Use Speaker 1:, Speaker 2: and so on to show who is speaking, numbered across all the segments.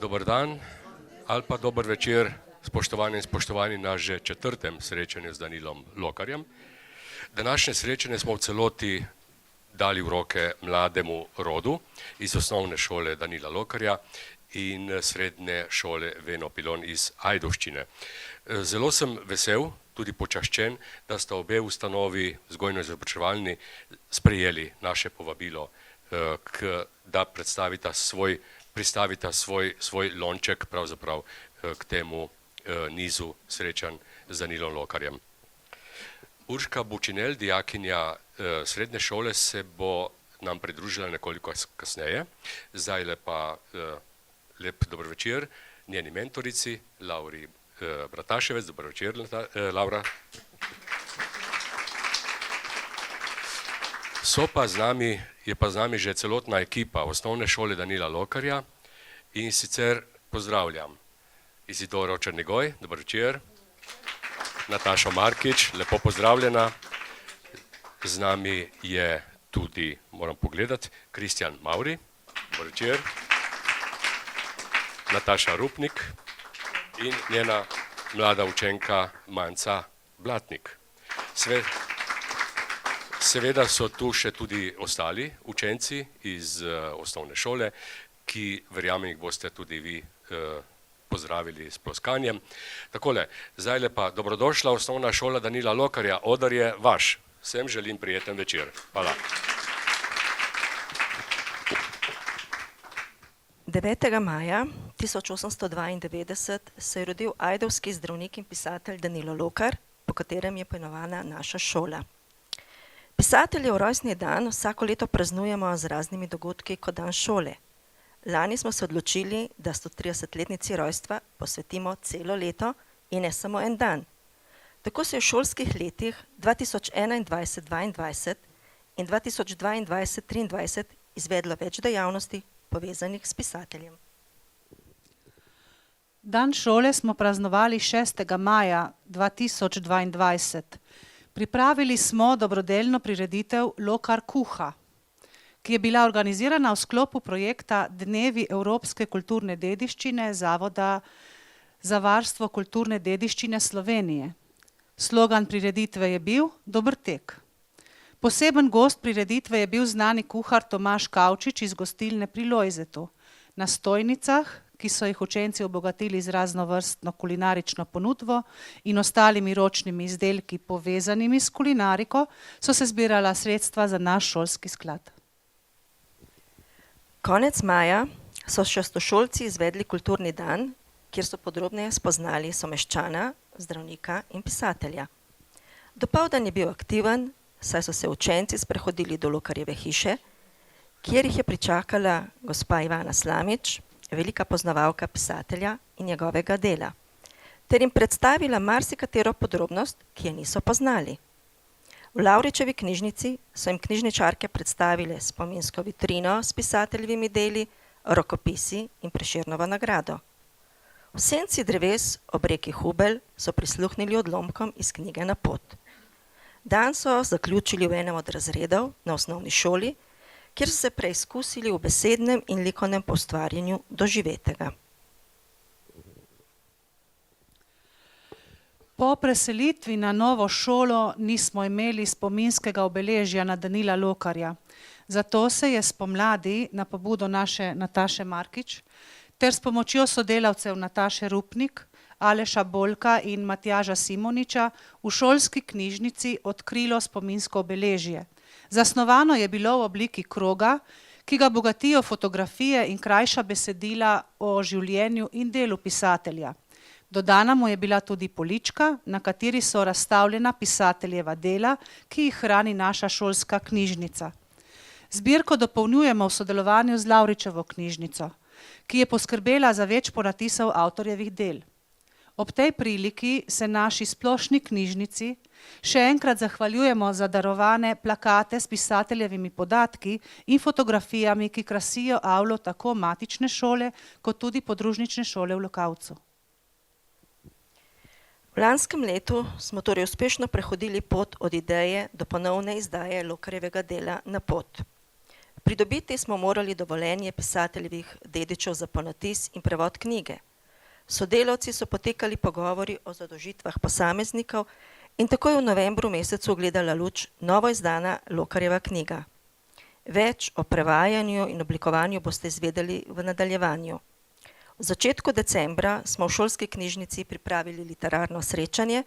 Speaker 1: Dober dan ali pa dober večer, spoštovani in spoštovani na že četrtem srečanju z Danilom Lokarjem. Današnje srečanje smo v celoti dali v roke mlademu rodu iz osnovne šole Danila Lokarja in srednje šole Veno Pilon iz Ajdovščine. Zelo sem vesel, tudi počaščen, da sta obe ustanovi vzgojno-izobraževalni sprejeli naše povabilo, da pristavita svoj lonček pravzaprav k temu nizu srečanj z Danilom Lokarjem. Urška Bučinel, dijakinja srednje šole, se bo nam pridružila nekoliko kasneje. Zdaj pa lep dober večer njeni mentorici, Lauri Brataševec. Dober večer, Laura. Je pa z nami že celotna ekipa osnovne šole Danila Lokarja in sicer pozdravljam Izidoro Črnigoj, dober večer, Natašo Markič, lepo pozdravljena. Z nami je tudi, moram pogledati, Kristjan Mauri, dober večer, Nataša Rupnik in njena mlada učenka Manca Blatnik. Seveda so tu še tudi ostali učenci iz osnovne šole, ki verjamem jih boste tudi vi pozdravili s ploskanjem. Takole, zdaj pa dobrodošla osnovna šola Danila Lokarja, oder je vaš. Vsem želim prijeten večer. Hvala.
Speaker 2: 9. maja 1892 se je rodil ajdovski zdravnik in pisatelj Danilo Lokar, po katerem je poimenovana naša šola. Pisateljev rojstni dan vsako leto praznujemo z raznimi dogodki kot dan šole. Lani smo se odločili, da 130-letnici rojstva posvetimo celo leto in ne samo en dan. Tako se je v šolskih letih 2021-2022 in 2022-2023 izvedlo več dejavnosti povezanih s pisateljem.
Speaker 3: Dan šole smo praznovali 6. maja 2022. Pripravili smo dobrodelno prireditev Lokar kuha, ki je bila organizirana v sklopu projekta Dnevi evropske kulturne dediščine Zavoda za varstvo kulturne dediščine Slovenije. Slogan prireditve je bil Dober tek. Poseben gost prireditve je bil znani kuhar Tomaž Kavčič iz gostilne pri Lojzetu. Na stojnicah, ki so jih učenci obogatili z raznovrstno kulinarično ponudbo in ostalimi ročnimi izdelki povezanimi s kulinariko, so se zbirala sredstva za naš šolski sklad.
Speaker 2: Konec maja so šestošolci izvedli kulturni dan, kjer so podrobneje spoznali someščana, zdravnika in pisatelja. Dopoldan je bil aktiven, saj so se učenci sprehodili do Lokarjeve hiše, kjer jih je pričakala gospa Ivana Slamič, velika poznavalka pisatelja in njegovega dela, ter jim predstavila marsikatero podrobnost, ki je niso poznali. V Lavričevi knjižnici so jim knjižničarke predstavile spominsko vitrino s pisateljevimi deli, rokopisi in Prešernovo nagrado. V senci dreves ob reki Hubelj so prisluhnili odlomkom iz knjige Na pot. Dan so zaključili v enem od razredov na osnovni šoli, kjer so se preizkusili v besednem in likovnem poustvarjanju doživetega.
Speaker 3: Po preselitvi na novo šolo nismo imeli spominskega obeležja na Danila Lokarja. Zato se je spomladi na pobudo naše Nataše Markič ter s pomočjo sodelavcev Nataše Rupnik, Aleša Bolka in Matjaža Simoniča v šolski knjižnici odkrilo spominsko obeležje. Zasnovano je bilo v obliki kroga, ki ga bogatijo fotografije in krajša besedila o življenju in delu pisatelja. Dodana mu je bila tudi polička, na kateri so razstavljena pisateljeva dela, ki jih hrani naša šolska knjižnica. Zbirko dopolnjujemo v sodelovanju z Lavričevo knjižnico, ki je poskrbela za več ponatisov avtorjevih del. Ob tej priliki se naši splošni knjižnici še enkrat zahvaljujemo za darovane plakate s pisateljevimi podatki in fotografijami, ki krasijo avlo tako matične šole, kot tudi podružnične šole v Lokavcu.
Speaker 2: V lanskem letu smo torej uspešno prehodili pot od ideje do ponovne izdaje Lokarjevega dela Na pot. Pridobiti smo morali dovoljenje pisateljevih dedičev za ponatis in prevod knjige. Sodelavci so potekali pogovori o zadolžitvah posameznikov in tako je v novembru mesecu ugledala luč novo izdana Lokarjeva knjiga. Več o prevajanju in oblikovanju boste izvedeli v nadaljevanju. V začetku decembra smo v šolski knjižnici pripravili literarno srečanje,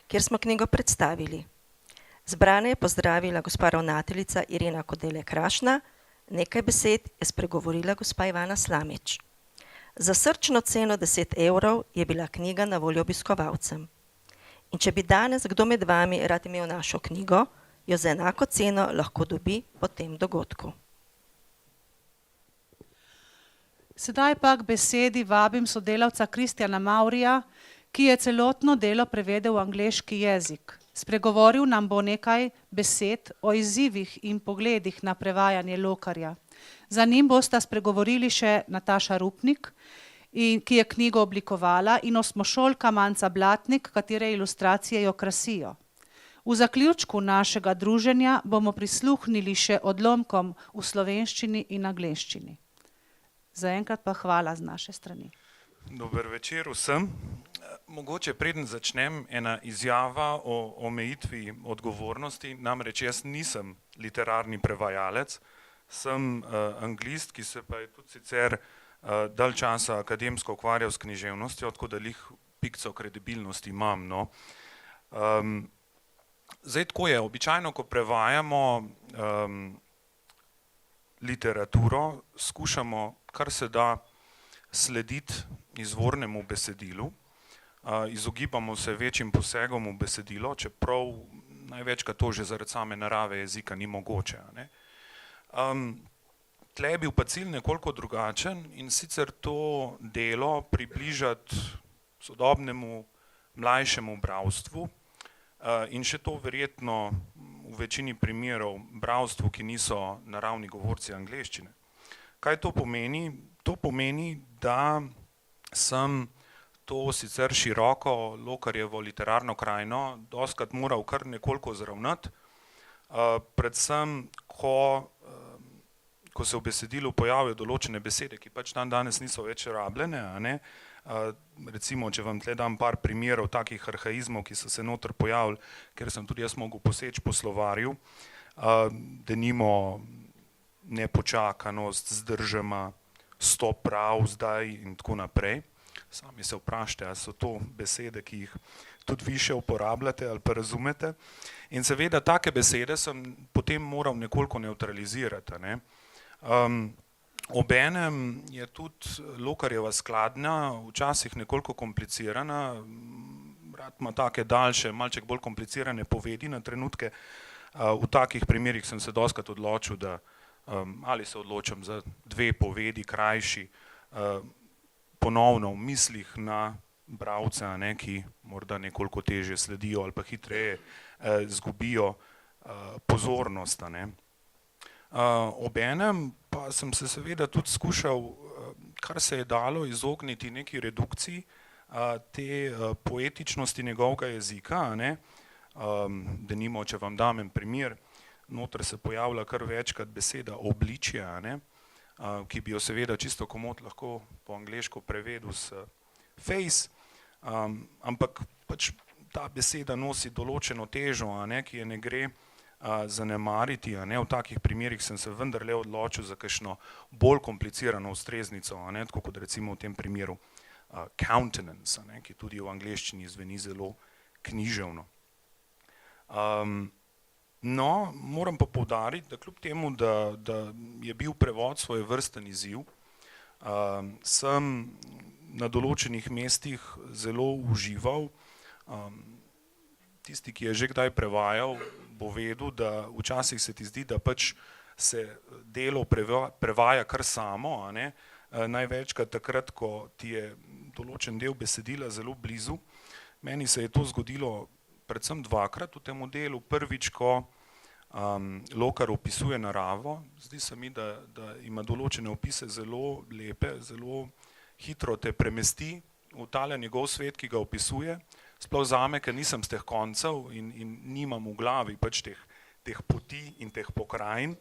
Speaker 2: kjer smo knjigo predstavili. Zbrane je pozdravila gospa ravnateljica Irena Kodele Krašna, nekaj besed je spregovorila gospa Ivana Slamič. Za srčno ceno 10 € je bila knjiga na voljo obiskovalcem. In če bi danes kdo med vami rad imel našo knjigo, jo za enako ceno lahko dobi po tem dogodku.
Speaker 3: Sedaj pa k besedi vabim sodelavca Kristjana Maurija, ki je celotno delo prevedel v angleški jezik. Spregovoril nam bo nekaj besed o izzivih in pogledih na prevajanje Lokarja. Za njim bosta spregovorili še Nataša Rupnik, ki je knjigo oblikovala, in osmošolka Manca Blatnik, katere ilustracije jo krasijo. V zaključku našega druženja bomo prisluhnili še odlomkom v slovenščini in angleščini. Zaenkrat pa hvala z naše strani.
Speaker 4: Dober večer vsem. Mogoče preden začnem ena izjava o omejitvi odgovornosti, namreč jaz nisem literarni prevajalec, sem anglist, ki se pa je tudi sicer dalj časa akademsko ukvarjal s književnostjo, tako da lih pikco kredibilnosti imam. No. Zdaj tako je, običajno, ko prevajamo literaturo, skušamo kar se da slediti izvornemu besedilu, izogibamo se večjim posegom v besedilo, čeprav največkrat to že zaradi same narave jezika ni mogoče. Ne? Tle je bil pa cilj nekoliko drugačen, in sicer to delo približati sodobnemu, mlajšemu bralstvu, in še to verjetno v večini primerov bralstvu, ki niso naravni govorci angleščine. Kaj to pomeni? To pomeni, da sem to sicer široko Lokarjevo literarno krajino dostikrat moral kar nekoliko zravnati, predvsem, ko se v besedilu pojavijo določene besede, ki pač danes niso več rabljene, a ne? Recimo, če vam tle dam par primerov takih arhaizmov, ki so se noter pojavili, ker sem tudi jaz mogel poseči po slovarju, denimo nepočakanost, zdržema, stop prav, zdaj in tako naprej. Sami se vprašajte, ali so to besede, ki jih tudi vi še uporabljate ali pa razumete. In seveda take besede sem potem moral nekoliko nevtralizirati. Ne? Obenem je tudi Lokarjeva skladnja včasih nekoliko komplicirana, rad ima take daljše, malček bolj komplicirane povedi na trenutke. V takih primerih sem se dostikrat odločil, da ali se odločam za dve povedi, krajši, ponovno v mislih na bralce, ki morda nekoliko težje sledijo ali pa hitreje izgubijo pozornost. Obenem pa sem se seveda tudi skušal, kar se je dalo, izogniti neki redukciji te poetičnosti njegovega jezika. Denimo, če vam dam en primer, noter se pojavlja kar večkrat beseda obličje, ki bi jo seveda čisto komot lahko po angleško prevedel s face, ampak pač ta beseda nosi določeno težo, ki je ne gre zanemariti. V takih primerih sem se vendarle odločil za kakšno bolj komplicirano ustreznico, tako kot recimo v tem primeru countenance, ki tudi v angleščini zveni zelo književno. No, moram pa poudariti, da kljub temu, da je bil prevod svojevrsten izziv, sem na določenih mestih zelo užival. Tisti, ki je že kdaj prevajal, bo vedel, da včasih se ti zdi, da pač se delo prevaja kar samo, največkrat takrat, ko ti je določen del besedila zelo blizu. Meni se je to zgodilo predvsem dvakrat v tem delu. Prvič, ko Lokar opisuje naravo, zdi se mi, da ima določene opise zelo lepe, zelo hitro te premesti v tale njegov svet, ki ga opisuje. Sploh zame, ker nisem z teh koncev in nimam v glavi pač teh poti in teh pokrajin.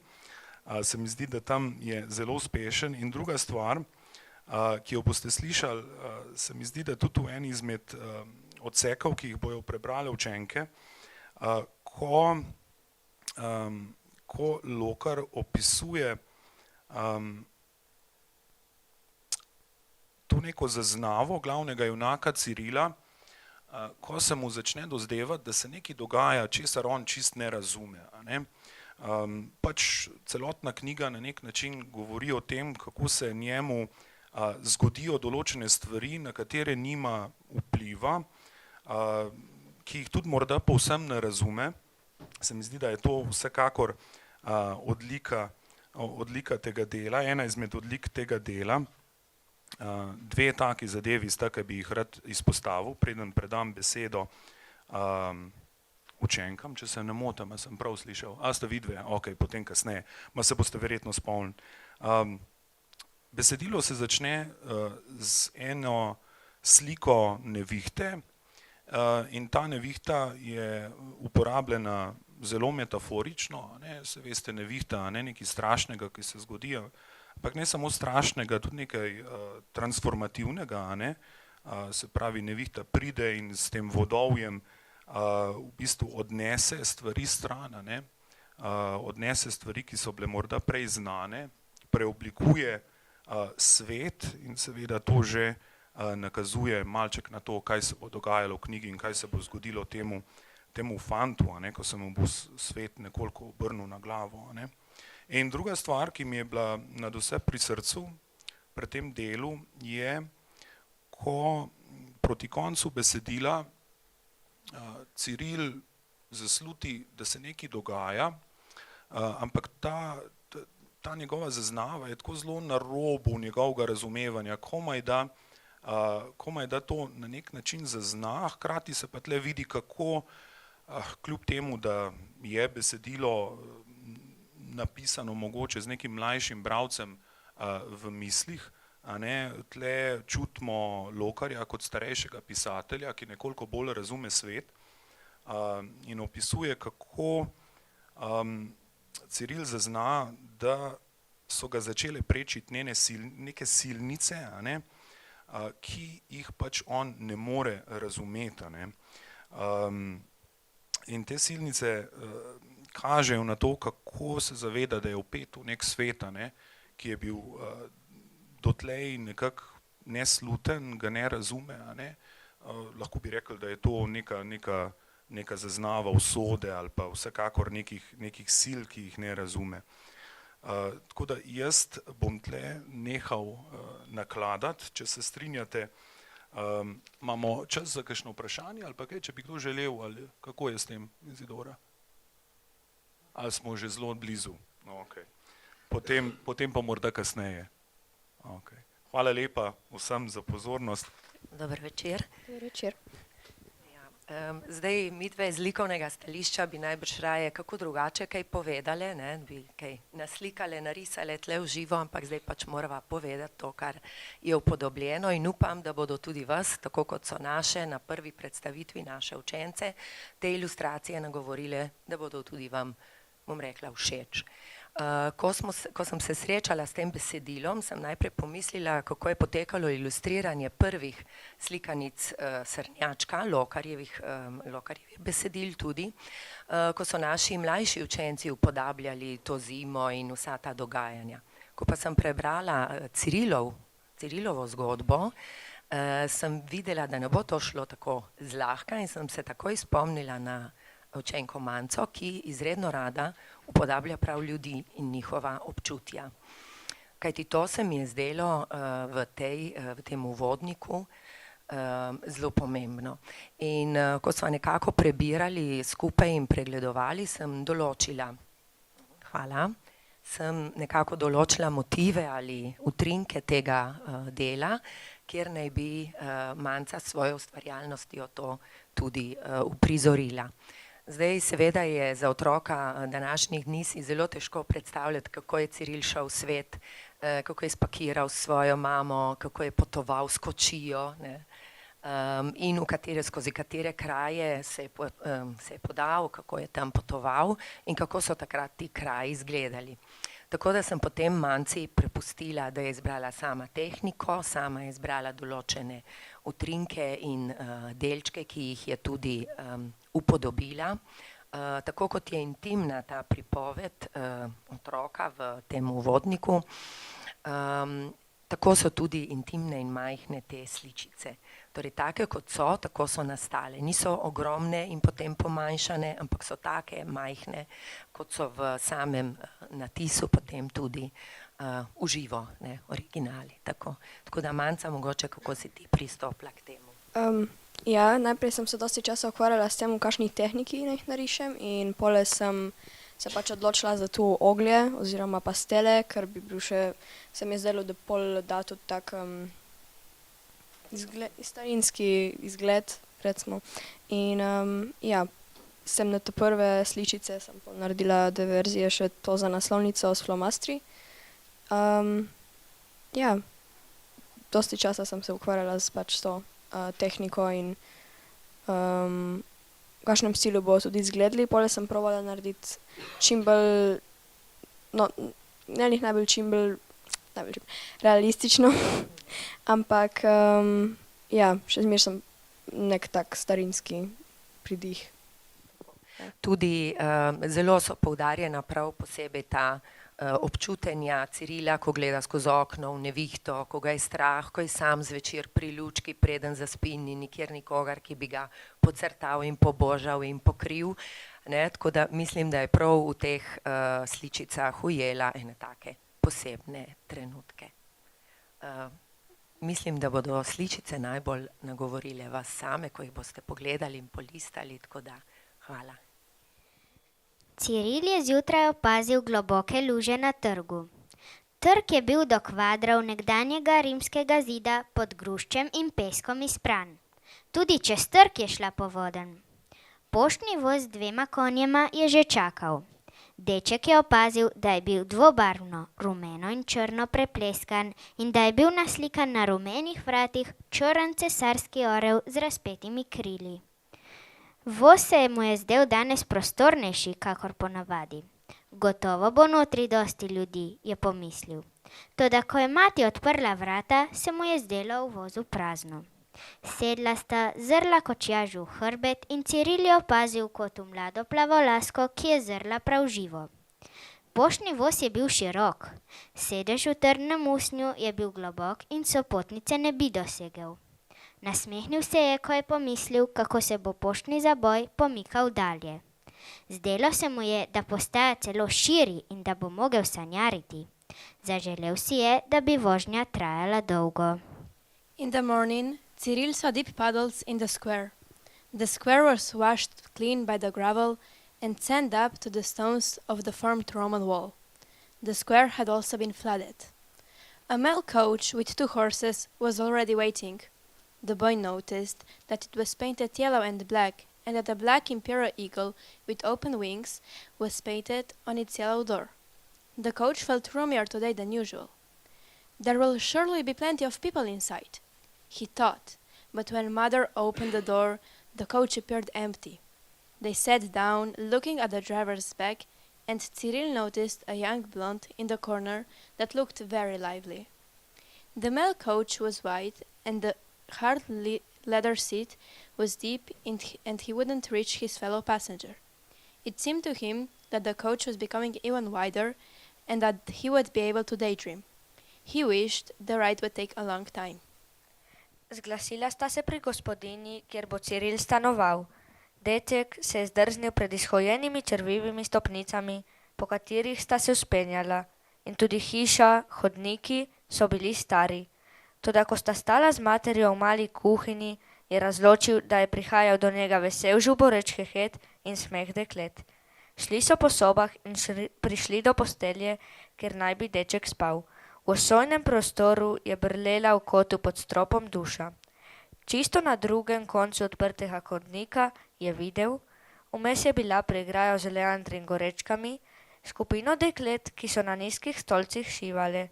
Speaker 4: se mi zdi, da tam je zelo uspešen. In druga stvar, ki jo boste slišali, se mi zdi, da tudi v eni izmed odsekov, ki jih bojo prebrale učenke, ko Lokar opisuje to neko zaznavo glavnega junaka Cirila, ko se mu začne dozdevati, da se nekaj dogaja, česar on čist ne razume. Ne? Pač celotna knjiga na nek način govori o tem, kako se njemu zgodijo določene stvari, na katere nima vpliva, ki jih tudi morda povsem ne razume. Se mi zdi, da je to vsekakor odlika tega dela, ena izmed odlik tega dela. Dve taki zadevi sta, ki bi jih rad izpostavil, preden predam besedo učenkam, če se ne motim, a sem prav slišal. A ste vidve? Ok, potem kasneje. Ma se boste verjetno spomnili. Besedilo se začne z eno sliko nevihte in ta nevihta je uporabljena zelo metaforično. Ne? Se veste, nevihta, ne nekaj strašnega, ki se zgodi, ampak ne samo strašnega, tudi nekaj transformativnega. Ne? Se pravi, nevihta pride in s tem vodovjem v bistvu odnese stvari stran, ne? Odnese stvari, ki so bile morda prej znane, preoblikuje svet in seveda to že nakazuje malček na to, kaj se bo dogajalo v knjigi in kaj se bo zgodilo temu fantu, ne? Ko se mu bo svet nekoliko obrnil na glavo. Ne? In druga stvar, ki mi je bila nadvse pri srcu pri tem delu, je, ko proti koncu besedila Ciril zasluti, da se nekaj dogaja, ampak ta njegova zaznava je tako zelo na robu njegovega razumevanja, komaj da to na nek način zazna, hkrati se pa tle vidi, kako kljub temu, da je besedilo napisano mogoče z nekim mlajšim bralcem v mislih, tle čutimo Lokarja kot starejšega pisatelja, ki nekoliko bolj razume svet in opisuje, kako Ciril zazna, da so ga začele prečiti neke silnice, ki jih pač on ne more razumeti. In te silnice kažejo na to, kako se zaveda, da je vpet v nek svet, ki je bil dotlej nekako nesluten, ga ne razume. Lahko bi rekel, da je to neka zaznava usode ali pa vsekakor nekih sil, ki jih ne razume. Tako da jaz bom tle nehal nakladati, če se strinjate. Imamo čas za kakšno vprašanje ali pa kaj, če bi kdo želel, ali kako je s tem, Izidora? Ali smo že zelo blizu? No, okay. Potem pa morda kasneje. Okay. Hvala lepa vsem za pozornost.
Speaker 5: Dober večer.
Speaker 6: Dober večer.
Speaker 5: Zdaj, midve z likovnega stališča bi najbrž raje kako drugače kaj povedale, ne? Bi kaj naslikale, narisale tle v živo, ampak zdaj pač morava povedati to, kar je upodobljeno in upam, da bodo tudi vas, tako kot so naše na prvi predstavitvi naše učence, te ilustracije nagovorile, da bodo tudi vam, bom rekla, všeč. Ko sem se srečala s tem besedilom, sem najprej pomislila, kako je potekalo ilustriranje prvih slikanic Srnjačka, Lokarjevih besedil tudi, ko so naši mlajši učenci upodabljali to zimo in vsa ta dogajanja. Ko pa sem prebrala Cirilovo zgodbo, sem videla, da ne bo to šlo tako zlahka in sem se takoj spomnila na učenko Manco, ki izredno rada upodablja prav ljudi in njihova občutja. Kajti to se mi je zdelo v tem uvodniku zelo pomembno. In ko smo nekako prebirali skupaj in pregledovali, sem nekako določila motive ali utrinke tega dela, kjer naj bi Manca s svojo ustvarjalnostjo to tudi uprizorila. Zdaj, seveda je za otroka današnjih dni si zelo težko predstavljati, kako je Ciril šel v svet, kako je spakiral svojo mamo, kako je potoval s kočijo, ne, in skozi katere kraje se je podal, kako je tam potoval in kako so takrat ti kraji izgledali. Tako da sem potem Manci prepustila, da je izbrala sama tehniko, sama je izbrala določene utrinke in delčke, ki jih je tudi upodobila. Tako kot je intimna ta pripoved otroka v tem uvodniku, tako so tudi intimne in majhne te sličice. Torej, take kot so, tako so nastale. Niso ogromne in potem pomanjšane, ampak so take majhne, kot so v samem natisu potem tudi v živo, ne, originali. Tako da, Manca, mogoče kako si ti pristopila k temu?
Speaker 6: Ja, najprej sem se dosti časa ukvarjala s tem, v kakšni tehniki naj narišem, in pole sem se pač odločila za tu oglje oziroma pastele, ker bi bil še, se mi je zdelo, da pol da tudi tak starinski izgled, recimo. In ja, sem na te prve sličice sem pol naredila 2 verzije, še to za naslovnico s flomastri. Ja, dosti časa sem se ukvarjala s pač to tehniko in v kakšnem stilu bo tudi izgledali. Pole sem probala narediti čim bolj, no, ne najbolj čim bolj realistično, ampak ja, še zmeraj sem nek tak starinski pridih.
Speaker 5: Tudi zelo so poudarjena prav posebej ta občutenja Cirila, ko gleda skozi okno v nevihto, ko ga je strah, ko je sam zvečer pri lučki, preden zaspi, ni nikjer nikogar, ki bi ga pocrtal in pobožal in pokril. Ne? Tako da mislim, da je prav v teh sličicah ujela ene take posebne trenutke. Mislim, da bodo sličice najbolj nagovorile vas same, ko jih boste pogledali in polistali, tako da hvala.
Speaker 7: Ciril je zjutraj opazil globoke luže na trgu. Trg je bil do kvadrov nekdanjega rimskega zida pod gruščem in peskom izpran. Tudi čez trg je šla povodenj. Poštni voz z 2 konjema je že čakal. Deček je opazil, da je bil dvobarvno, rumeno in črno prepleskan in da je bil naslikan na rumenih vratih črn cesarski orel z razpetimi krili. Voz se mu je zdel danes prostornejši, kakor ponavadi. Gotovo bo notri dosti ljudi, je pomislil. Toda ko je mati odprla vrata, se mu je zdelo v vozu prazno. Sedla sta, zrla kočjažu v hrbet in Ciril je opazil kotu mlado plavolasko, ki je zrla prav živo. Poštni voz je bil širok, sedež v trdnem usnju je bil globok in sopotnice ne bi dosegel. Nasmehnil se je, ko je pomislil, kako se bo poštni zaboj pomikal dalje. Zdelo se mu je, da postaja celo širi in da bo mogel sanjariti. Zaželel si je, da bi vožnja trajala dolgo.
Speaker 8: In the morning, Ciril saw deep puddles in the square. The square was washed clean by the gravel and sand up to the stones of the formed Roman wall. The square had also been flooded. A mail coach with 2 horses was already waiting. The boy noticed that it was painted yellow and black, and that a black imperial eagle with open wings was painted on its yellow door. The coach felt roomier today than usual. There will surely be plenty of people inside, he thought, but when Mother opened the door, the coach appeared empty. They sat down, looking at the driver's back, and Ciril noticed a young blonde in the corner that looked very lively. The mail coach was white, and the hard leather seat was deep and he wouldn't reach his fellow passenger. It seemed to him that the coach was becoming even wider and that he would be able to daydream. He wished the ride would take a long time.
Speaker 9: Zglasila sta se pri gospodinji, kjer bo Ciril stanoval. Deček se je zdrznil pred izhojenimi črvivimi stopnicami, po katerih sta se vzpenjala, in tudi hiša, hodniki so bili stari. Toda ko sta stala z materjo v mali kuhinji, je razločil, da je prihajal do njega vesel žuboreč hehet in smeh deklet. Šli so po sobah in prišli do postelje, kjer naj bi deček spal. V osojnem prostoru je brlela v kotu pod stropom duša. Čisto na drugem koncu odprtega hodnika je videl, vmes je bila pregraja z leandri in gorečkami, skupino deklet, ki so na nizkih stolcih šivale.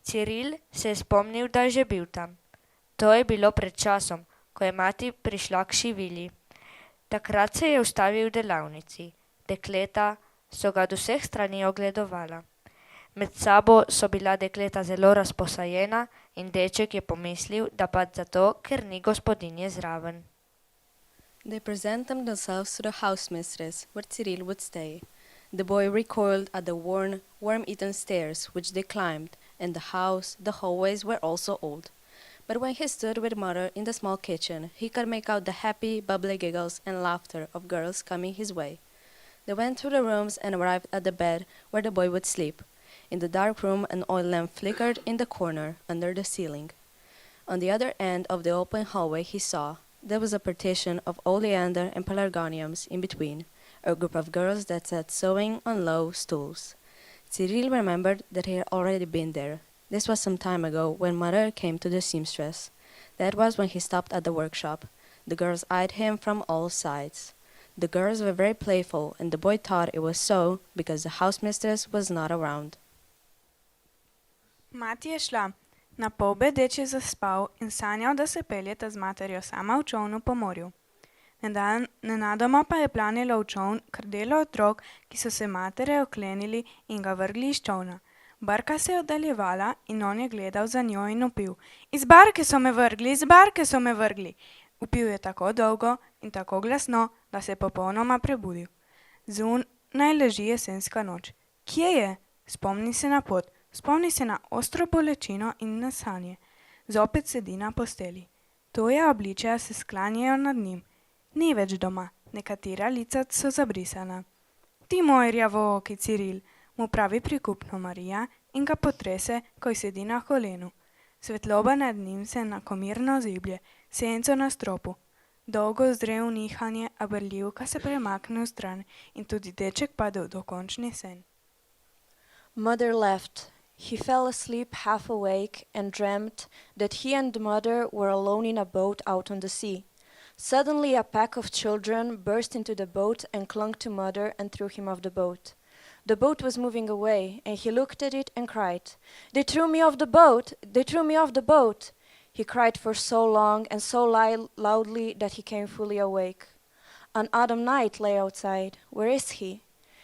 Speaker 9: Ciril se je spomnil, da je že bil tam. To je bilo pred časom, ko je mati prišla k šivili. Takrat se je ustavil v delavnici. Dekleta so ga od vseh strani ogledovala. Med sabo so bila dekleta zelo razposajena in deček je pomislil, da pač zato, ker ni gospodinje zraven.
Speaker 10: They presented themselves to the house mistress, where Cyril would stay. The boy recoiled at the worn, worm-eaten stairs which they climbed, and the house, the hallways were also old. But when he stood with mother in the small kitchen, he could make out the happy, bubbly giggles and laughter of girls coming his way. They went through the rooms and arrived at the bed where the boy would sleep. In the dark room, an oil lamp flickered in the corner under the ceiling. On the other end of the open hallway he saw, there was a partition of oleander and pelargoniums in between, a group of girls that sat sewing on low stools. Cyril remembered that he had already been there. This was some time ago when mother came to the seamstress. That was when he stopped at the workshop. The girls eyed him from all sides. The girls were very playful, and the boy thought it was so because the housemistress was not around.
Speaker 11: Mati je šla. Na polbed deč je zaspal in sanjal, da se peljeta z materjo sama v čolnu po morju. Nenadoma pa je planilo v čoln krdelo otrok, ki so se matere oklenili in ga vrgli iz čolna. Barka se je oddaljevala in on je gledal za njo in vpil: Iz barke so me vrgli, iz barke so me vrgli. Vpil je tako dolgo in tako glasno, da se je popolnoma prebudil. Zunaj leži jesenska noč. Kje je? Spomni se na pot. Spomni se na ostro bolečino in na sanje. Zopet sedi na posteli. Toja obličja se sklanjajo nad njim. Ni več doma, nekatera lica so zabrisana. Ti moj rjavooki Ciril, mu pravi prikupno Marija in ga potrese, ko sedi na kolenu. Svetloba nad njim se enakomerno ziblje, senco na stropu. Dolgo zre v nihanje, a berljivka se premakne v stran in tudi deček pade v dokončni sen.
Speaker 12: Mother left. He fell asleep half awake and dreamt that he and the mother were alone in a boat out on the sea. Suddenly a pack of children burst into the boat and clung to mother and threw him off the boat. The boat was moving away, and he looked at it and cried, "They threw me off the boat! They threw me off the boat!" He cried for so long and so loudly that he came fully awake. An autumn night lay outside. Where is he?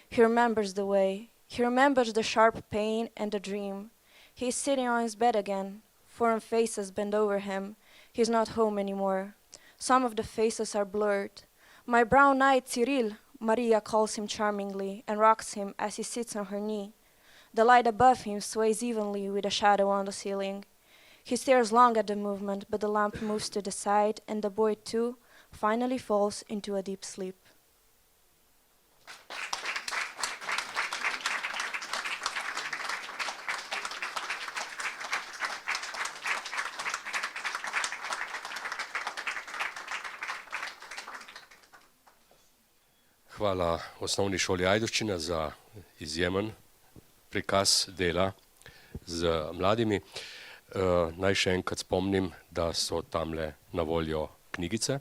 Speaker 12: He remembers the way. He remembers the sharp pain and the dream. He is sitting on his bed again. Foreign faces bend over him. He is not home anymore. Some of the faces are blurred. "My brown knight Cyril," Maria calls him charmingly and rocks him as he sits on her knee. The light above him sways evenly with a shadow on the ceiling. He stares long at the movement, but the lamp moves to the side, and the boy too finally falls into a deep sleep.
Speaker 1: Hvala osnovni šoli Ajdovščina za izjemen prikaz dela z mladimi. Naj še enkrat spomnim, da so tamle na voljo knjigice,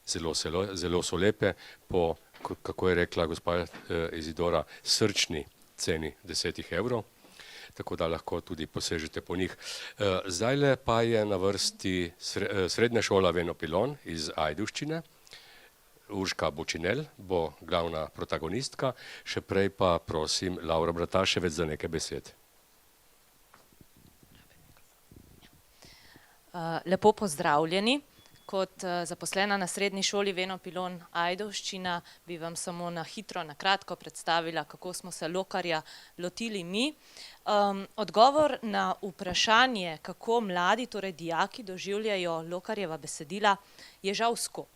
Speaker 1: zelo so lepe, po, kako je rekla gospa Izidora, srčni ceni 10 evrov, tako da lahko tudi posežete po njih. Zdajle pa je na vrsti srednja šola Venopilon iz Ajdovščine. Urška Bučinel bo glavna protagonistka, še prej pa prosim Laura Brataševec za nekaj besed.
Speaker 13: Lepo pozdravljeni. Kot zaposlena na srednji šoli Venopilon Ajdovščina bi vam samo na hitro, na kratko predstavila, kako smo se lokarja lotili mi. Odgovor na vprašanje, kako mladi, torej dijaki, doživljajo lokarjeva besedila, je žal skop.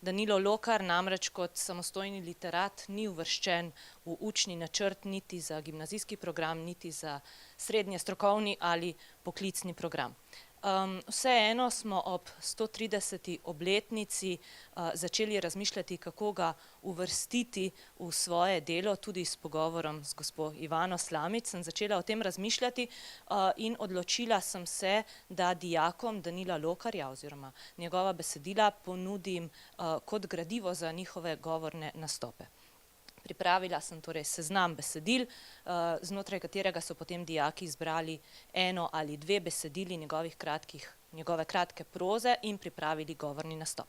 Speaker 13: Danilo Lokar namreč kot samostojni literat ni uvrščen v učni načrt niti za gimnazijski program, niti za srednje strokovni ali poklicni program. Vseeno smo ob 130. obletnici začeli razmišljati, kako ga uvrstiti v svoje delo, tudi s pogovorom z gospo Ivano Slamic. Sem začela o tem razmišljati in odločila sem se, da dijakom Danila Lokarja oziroma njegova besedila ponudim kot gradivo za njihove govorne nastope. Pripravila sem torej seznam besedil, znotraj katerega so potem dijaki izbrali eno ali dve besedili njegove kratke proze in pripravili govorni nastop.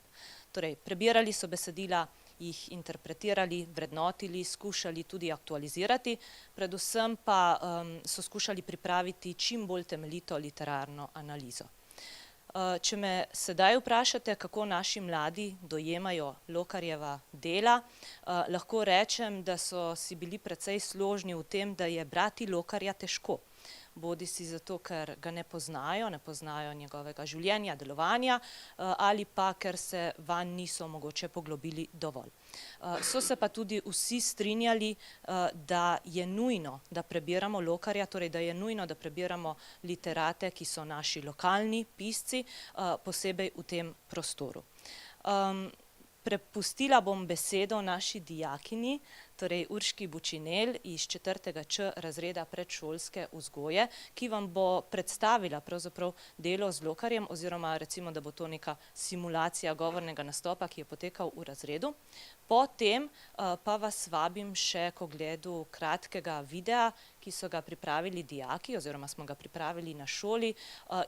Speaker 13: Torej, prebirali so besedila jih interpretirali, vrednotili, skušali tudi aktualizirati, predvsem pa so skušali pripraviti čim bolj temeljito literarno analizo. Če me sedaj vprašate, kako naši mladi dojemajo Lokarjeva dela, lahko rečem, da so si bili precej složni v tem, da je brati Lokarja težko. Bodisi zato, ker ga ne poznajo njegovega življenja, delovanja, ali pa ker se vanj niso mogoče poglobili dovolj. So se pa tudi vsi strinjali, da je nujno, da prebiramo Lokarja, torej da je nujno, da prebiramo literate, ki so naši lokalni pisci, posebej v tem prostoru. Prepustila bom besedo naši dijakinji, torej Urški Bučinel iz 4. razreda predšolske vzgoje, ki vam bo predstavila pravzaprav delo z Lokarjem, oziroma recimo, da bo to neka simulacija govornega nastopa, ki je potekal v razredu. Potem pa vas vabim še k ogledu kratkega videa, ki so ga pripravili dijaki, oziroma smo ga pripravili na šoli,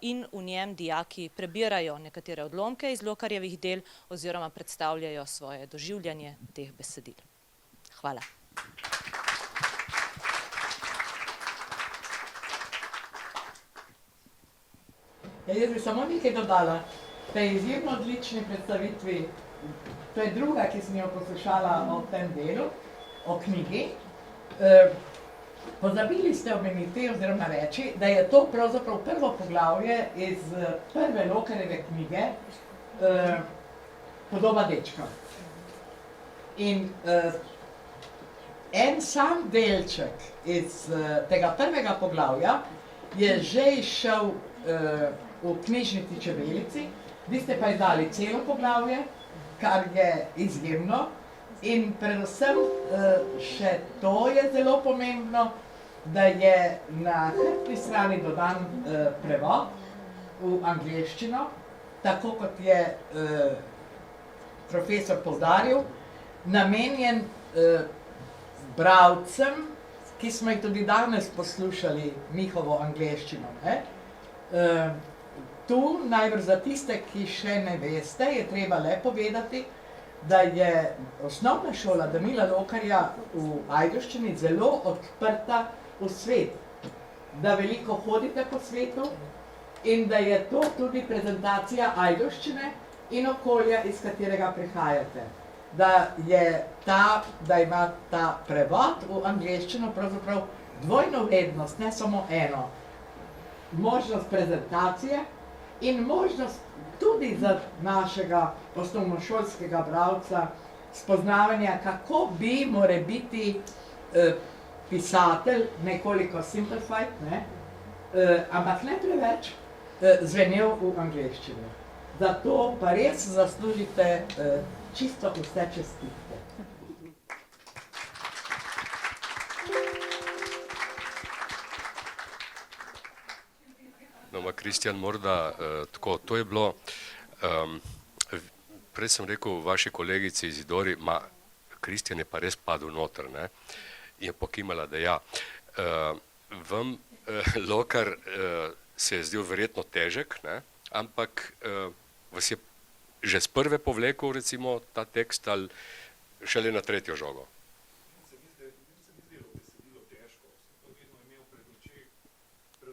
Speaker 13: in v njem dijaki prebirajo nekatere odlomke iz Lokarjevih del oziroma predstavljajo svoje doživljanje teh besedil. Hvala.
Speaker 14: Jaz bi samo nekaj dodala. Tej izjemno odlični predstavitvi, to je druga, ki sem jo poslušala o tem delu, o knjigi. Pozabili ste omeniti oziroma reči, da je to pravzaprav prvo poglavje iz prve Lokarjeve knjige Podoba dečka. In en sam delček iz tega prvega poglavja je že izšel v knjižnici Čebelici, vi ste pa izdali celo poglavje, kar je izjemno, in predvsem še to je zelo pomembno, da je na hrbtni strani dodan prevod v angleščino, tako kot je profesor poudaril, namenjen bralcem, ki smo jih tudi danes poslušali njihovo angleščino. Tu, najbrž za tiste, ki še ne veste, je treba le povedati, da je osnovna šola Danila Lokarja v Ajdovščini zelo odprta v svet, da veliko hodite po svetu in da je to tudi prezentacija Ajdovščine in okolja, iz katerega prihajate. Da ima ta prevod v angleščino pravzaprav dvojno vrednost, ne samo eno. Možnost prezentacije in možnost tudi za našega osnovnošolskega bralca spoznavanja, kako bi morebiti pisatelj, nekoliko simplified, ampak ne preveč, zvenel v angleščini. Zato pa res zaslužite čisto vse čestitke.
Speaker 1: No, Kristjan, morda tako, to je bilo, prej sem rekel vaši kolegici Izidori, Kristjan je pa res padel noter, ne, in je pokimala, da ja. Vam Lokar se je zdel verjetno težek, ne, ampak vas je že z prve povlekel, recimo, ta tekst, ali šele na tretjo žogo?
Speaker 4: Se mi zdelo besedilo težko, sem pa vedno imel pred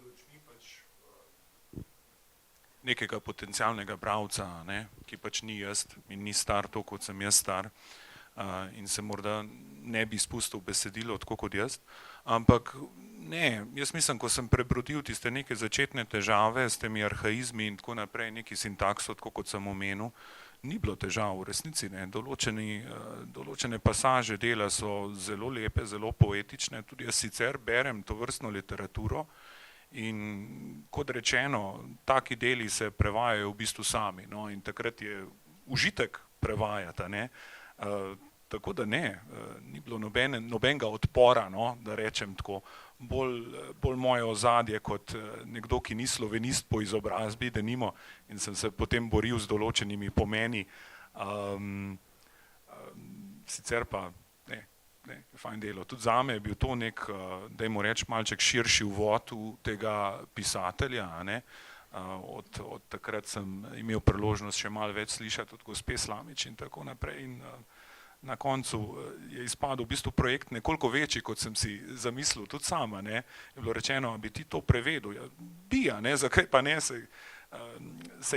Speaker 4: očmi pač nekega potencialnega bralca, ki pač ni jaz in ni star to, kot sem jaz star, in se morda ne bi spustil besedilo tako kot jaz, ampak ne, jaz mislim, ko sem prebrodil tiste neke začetne težave s temi arhaizmi in tako naprej, neki sintakso, tako kot sem omenil, ni bilo težav v resnici, ne, določene pasaže dela so zelo lepe, zelo poetične, tudi jaz sicer berem to vrstno literaturo in kot rečeno, taki deli se prevajajo v bistvu sami, no, in takrat je užitek prevajati, ne, tako da ne, ni bilo nobenega odpora, no, da rečem tako, bolj moje ozadje kot nekdo, ki ni slovenist po izobrazbi, denimo, in sem se potem boril z določenimi pomeni, sicer pa ne, fajn delo. Tudi zame je bil to nek, dajmo reči, malček širši uvod v tega pisatelja, ne, od takrat sem imel priložnost še malo več slišati od gospe Slamič in tako naprej in na koncu je izpadel v bistvu projekt nekoliko večji, kot sem si zamislil, tudi sama, ne, je bilo rečeno, bi ti to prevedel, ja, bi, ne, zakaj pa ne, sej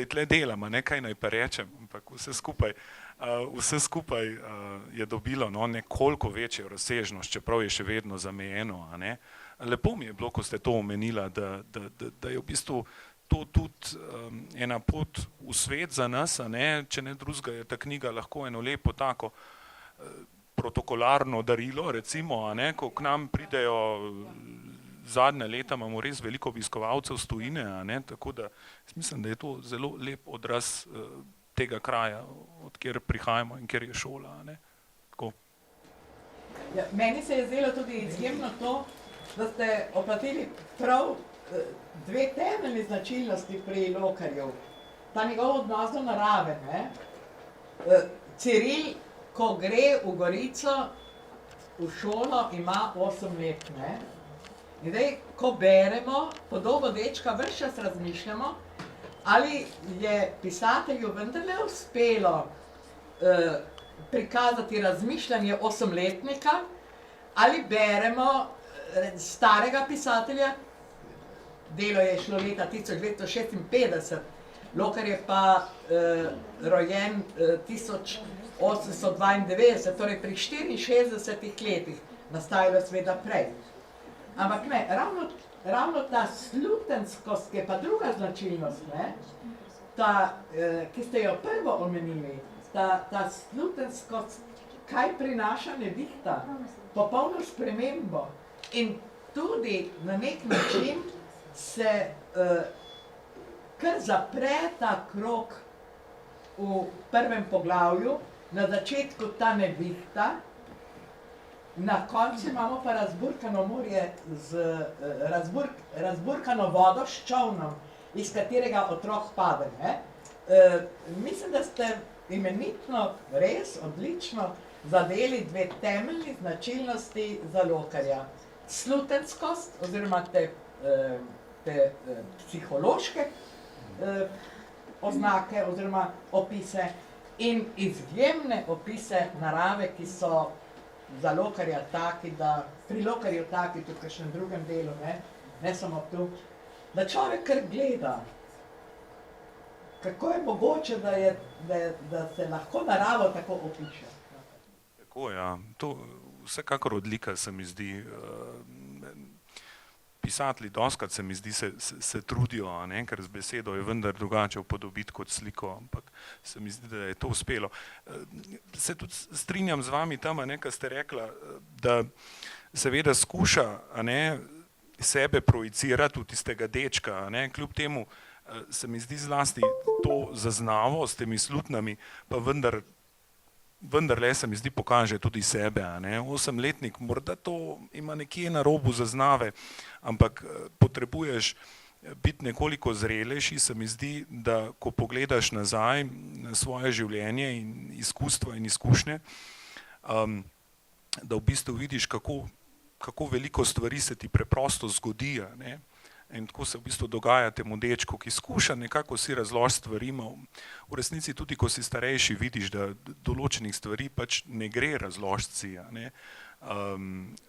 Speaker 4: tle delam, ne, kaj naj pa rečem, ampak vse skupaj je dobilo, no, nekoliko večjo razsežnost, čeprav je še vedno zamejeno, ne. Lepo mi je bilo, ko ste to omenila, da je v bistvu to tudi ena pot v svet za nas, ne, če ne drugega je ta knjiga lahko eno lepo tako protokolarno darilo, recimo, ne, ko k nam pridejo zadnja leta, imamo res veliko obiskovalcev z tujine, ne, tako da mislim, da je to zelo lep odraz tega kraja, od kjer prihajamo in kjer je šola. Ne. Tako.
Speaker 14: Ja, meni se je zdelo tudi izjemno to, da ste opazili prav dve temeljne značilnosti pri Lokarju. Ta njegov odnos do narave. Ne? Ciril, ko gre v Gorico, v šolo, ima 8 let. Ne? In zdaj, ko beremo podobo dečka, ves čas razmišljamo, ali je pisatelju vendarle uspelo prikazati razmišljanje 8-letnika, ali beremo starega pisatelja, delo je šlo leta 1956, Lokar je pa rojen 1892, torej pri 64 letih, nastajalo seveda prej. Ampak ne, ravno ta slutenskost, ki je pa druga značilnost, ne, ki ste jo prvo omenili, ta slutenskost, kaj prinaša nevihta, popolno spremembo. In tudi na nek način se kar zapre ta krog v prvem poglavju, na začetku ta nevihta, na koncu imamo pa razburkano morje, razburkano vodo s čolnom, iz katerega otrok pade. Mislim, da ste imenitno, res odlično zadeli dve temeljni značilnosti za Lokarja. Slutenskost oziroma te psihološke oznake oziroma opise in izjemne opise narave, ki so za Lokarja taki, da pri Lokarju taki, tudi v kakšnem drugem delu, ne samo tu, da človek kar gleda, kako je mogoče, da se lahko naravo tako opiše.
Speaker 4: Tako, ja. To vsekakor odlika se mi zdi. Pisatelji dostikrat se mi zdi se trudijo, ne, ker z besedo je vendar drugače upodobiti kot sliko, ampak se mi zdi, da je to uspelo. Se tudi strinjam z vami tam, kar ste rekla, da seveda skuša, ne, sebe projicirati v tistega dečka, ne, kljub temu se mi zdi zlasti to zaznavo s temi slutnami, pa vendarle se mi zdi pokaže tudi sebe. 8-letnik morda to ima nekje na robu zaznave, ampak potrebuješ biti nekoliko zrelejši, se mi zdi, da ko pogledaš nazaj na svoje življenje in izkustva in izkušnje, da v bistvu vidiš, kako veliko stvari se ti preprosto zgodi. In tako se v bistvu dogaja temu dečku, ki skuša nekako si razložiti stvari. V resnici tudi, ko si starejši, vidiš, da določenih stvari pač ne gre razložiti si.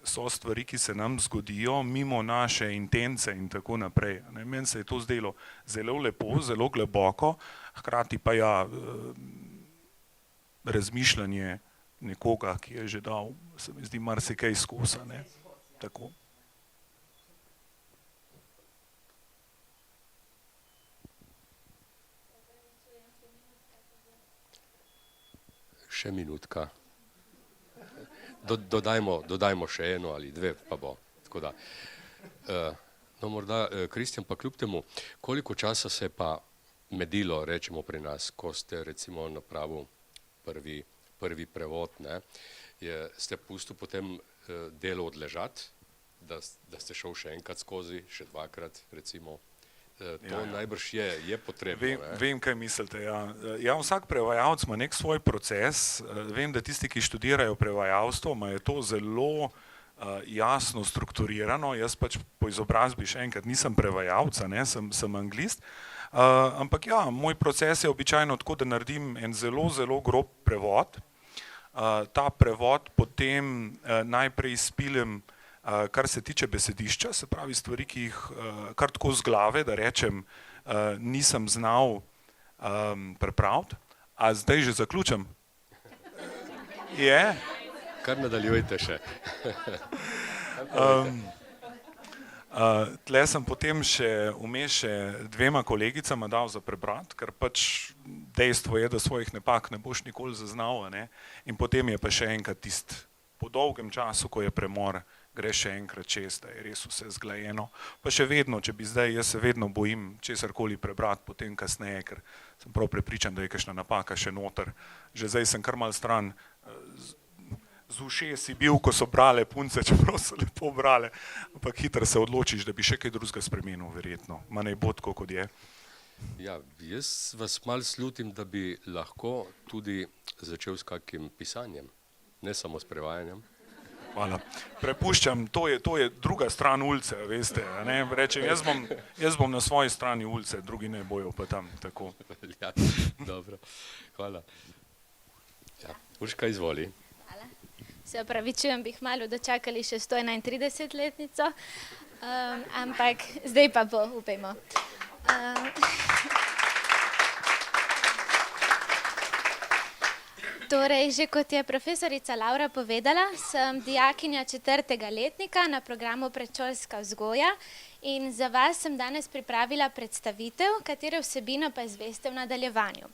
Speaker 4: So stvari, ki se nam zgodijo mimo naše intence in tako naprej. Meni se je to zdelo zelo lepo, zelo globoko, hkrati pa ja, razmišljanje nekoga, ki je že dal, se mi zdi, marsikaj izkusa. Tako.
Speaker 1: Še minutka. Dodajmo še eno ali dve, pa bo. Tako da. No, morda, Kristjan, pa kljub temu, koliko časa se pa medilo, rečemo pri nas, ko ste recimo napravil prvi prevod, ne, ste pustil potem delo odležati, da ste šel še enkrat skozi, še dvakrat, recimo. To najbrž je potrebno.
Speaker 4: Vem, kaj mislite. Ja, vsak prevajalec ima nek svoj proces. Vem, da tisti, ki študirajo prevajalstvo, imajo to zelo jasno strukturirano. Jaz pač po izobrazbi še enkrat nisem prevajalec, sem anglist. Ampak ja, moj proces je običajno tako, da naredim en zelo, zelo grob prevod. ta prevod potem najprej izpiljem, kar se tiče besedišča, se pravi stvari, ki jih kar tako z glave, da rečem, nisem znal prepraviti. A zdaj že zaključim? Je?
Speaker 1: Kar nadaljujte še.
Speaker 4: Tle sem potem vmes še dvema kolegicama dal za prebrati, ker pač dejstvo je, da svojih napak ne boš nikoli zaznal, ne? In potem je pa še enkrat po dolgem času, ko je premor, gre še enkrat čez, da je res vse zglajeno. Pa še vedno, če bi zdaj, jaz se vedno bojim česarkoli prebrati potem kasneje, ker sem prav prepričan, da je kakšna napaka še noter. Že zdaj sem kar mal stran z ušesi bil, ko so brale punce, čeprav so lepo brale, ampak hitro se odločiš, da bi še kaj drugega spremenil, verjetno. Ma naj bo tako, kot je.
Speaker 1: Ja, jaz vas malo slutim, da bi lahko tudi začel s kakim pisanjem, ne samo s prevajanjem.
Speaker 4: Hvala. Prepuščam, to je druga stran ulice, veste, ne, rečem, jaz bom na svoji strani ulice, drugi ne bojo pa tam, tako.
Speaker 1: Ja, dobro, hvala. Ja, Urška, izvoli.
Speaker 15: Se opravičujem, bi malo dočakali še 131-letnico, ampak zdaj pa bo, upajmo. Torej, že kot je profesorica Laura povedala, sem dijakinja 4. letnika na programu Predšolska vzgoja in za vas sem danes pripravila predstavitev, katere vsebino pa izveste v nadaljevanju.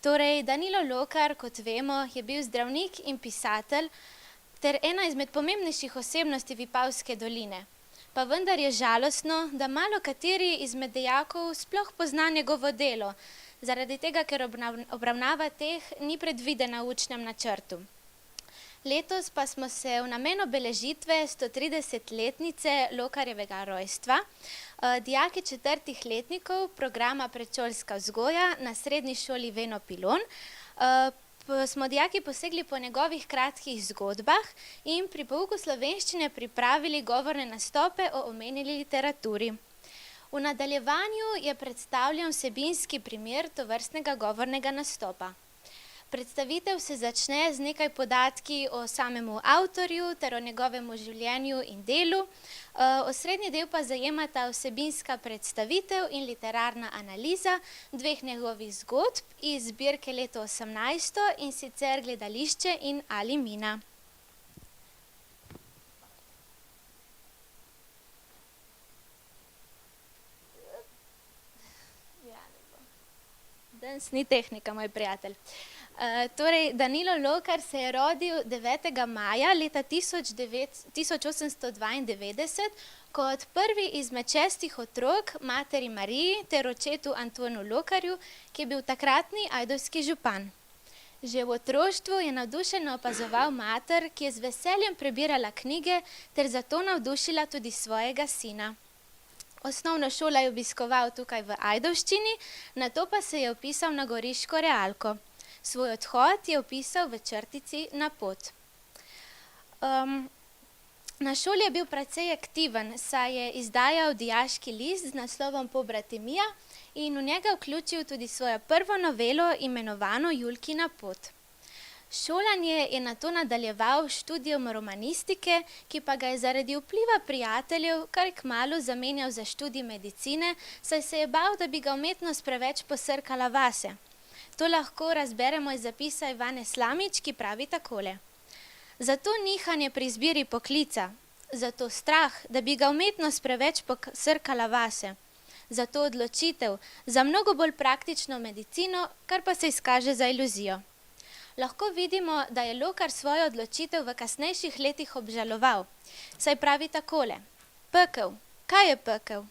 Speaker 15: Torej, Danilo Lokar, kot vemo, je bil zdravnik in pisatelj ter ena izmed pomembnejših osebnosti Vipavske doline. Pa vendar je žalostno, da malo kateri izmed dijakov sploh pozna njegovo delo, zaradi tega, ker obravnava teh ni predvidena v učnem načrtu. Letos pa smo se v namen obeležitve 130-letnice Lokarjevega rojstva dijaki 4. letnikov programa Predšolska vzgoja na srednji šoli Veno Pilon smo dijaki posegli po njegovih kratkih zgodbah in pri pouku slovenščine pripravili govorne nastope o omenjeni literaturi. V nadaljevanju je predstavljen vsebinski primer tovrstnega govornega nastopa. Predstavitev se začne z nekaj podatki o samemu avtorju ter o njegovemu življenju in delu. Osrednji del pa zajemata vsebinska predstavitev in literarna analiza dveh njegovih zgodb iz zbirke Leto 18, in sicer Gledališče in Ali Mina. Danes ni tehnika, moj prijatelj. Torej, Danilo Lokar se je rodil 9. maja leta 1892 kot prvi izmed 6 otrok materi Mariji ter očetu Antonu Lokarju, ki je bil takratni ajdovski župan. Že v otroštvu je navdušeno opazoval mater, ki je z veseljem prebirala knjige ter zato navdušila tudi svojega sina. Osnovno šolo je obiskoval tukaj v Ajdovščini, nato pa se je vpisal na goriško realko. Svoj odhod je vpisal v črtici Na pot. Na šoli je bil precej aktiven, saj je izdajal dijaški list z naslovom Pobratimija in v njega vključil tudi svojo prvo novelo imenovano Julkina pot. Šolanje je nato nadaljeval študijem romanistike, ki pa ga je zaradi vpliva prijateljev kar kmalu zamenjal za študij medicine, saj se je bal, da bi ga umetnost preveč posrkala vase. To lahko razberemo iz zapisa Ivane Slamič, ki pravi takole. Zato nihanje pri izbiri poklica, zato strah, da bi ga umetnost preveč posrkala vase, zato odločitev za mnogo bolj praktično medicino, kar pa se izkaže za iluzijo. Lahko vidimo, da je Lokar svojo odločitev v kasnejših letih obžaloval, saj pravi takole. Pekel, kaj je pekel?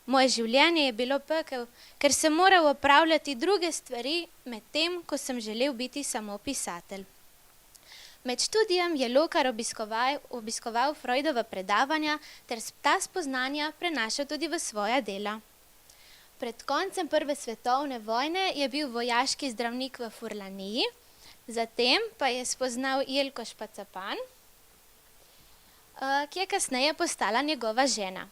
Speaker 15: Moje življenje je bilo pekel, ker sem moral opravljati druge stvari, medtem ko sem želel biti samo pisatelj. Med študijem je Lokar obiskoval Freudova predavanja ter ta spoznanja prenašal tudi v svoja dela. Pred koncem Prve svetovne vojne je bil vojaški zdravnik v Furlaniji, zatem pa je spoznal Jelko Špacapan, ki je kasneje postala njegova žena.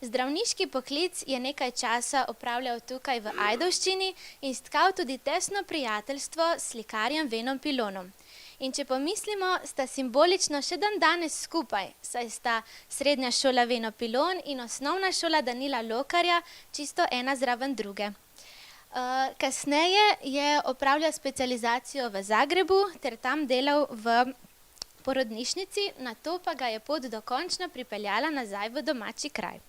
Speaker 15: Zdravniški poklic je nekaj časa opravljal tukaj v Ajdovščini in stkal tudi tesno prijateljstvo s slikarjem Venom Pilonom. In če pomislimo, sta simbolično še dan danes skupaj, saj sta srednja šola Veno Pilon in osnovna šola Danila Lokarja čisto ena zraven druge. Kasneje je opravljal specializacijo v Zagrebu ter tam delal v porodnišnici, nato pa ga je pot dokončno pripeljala nazaj v domači kraj.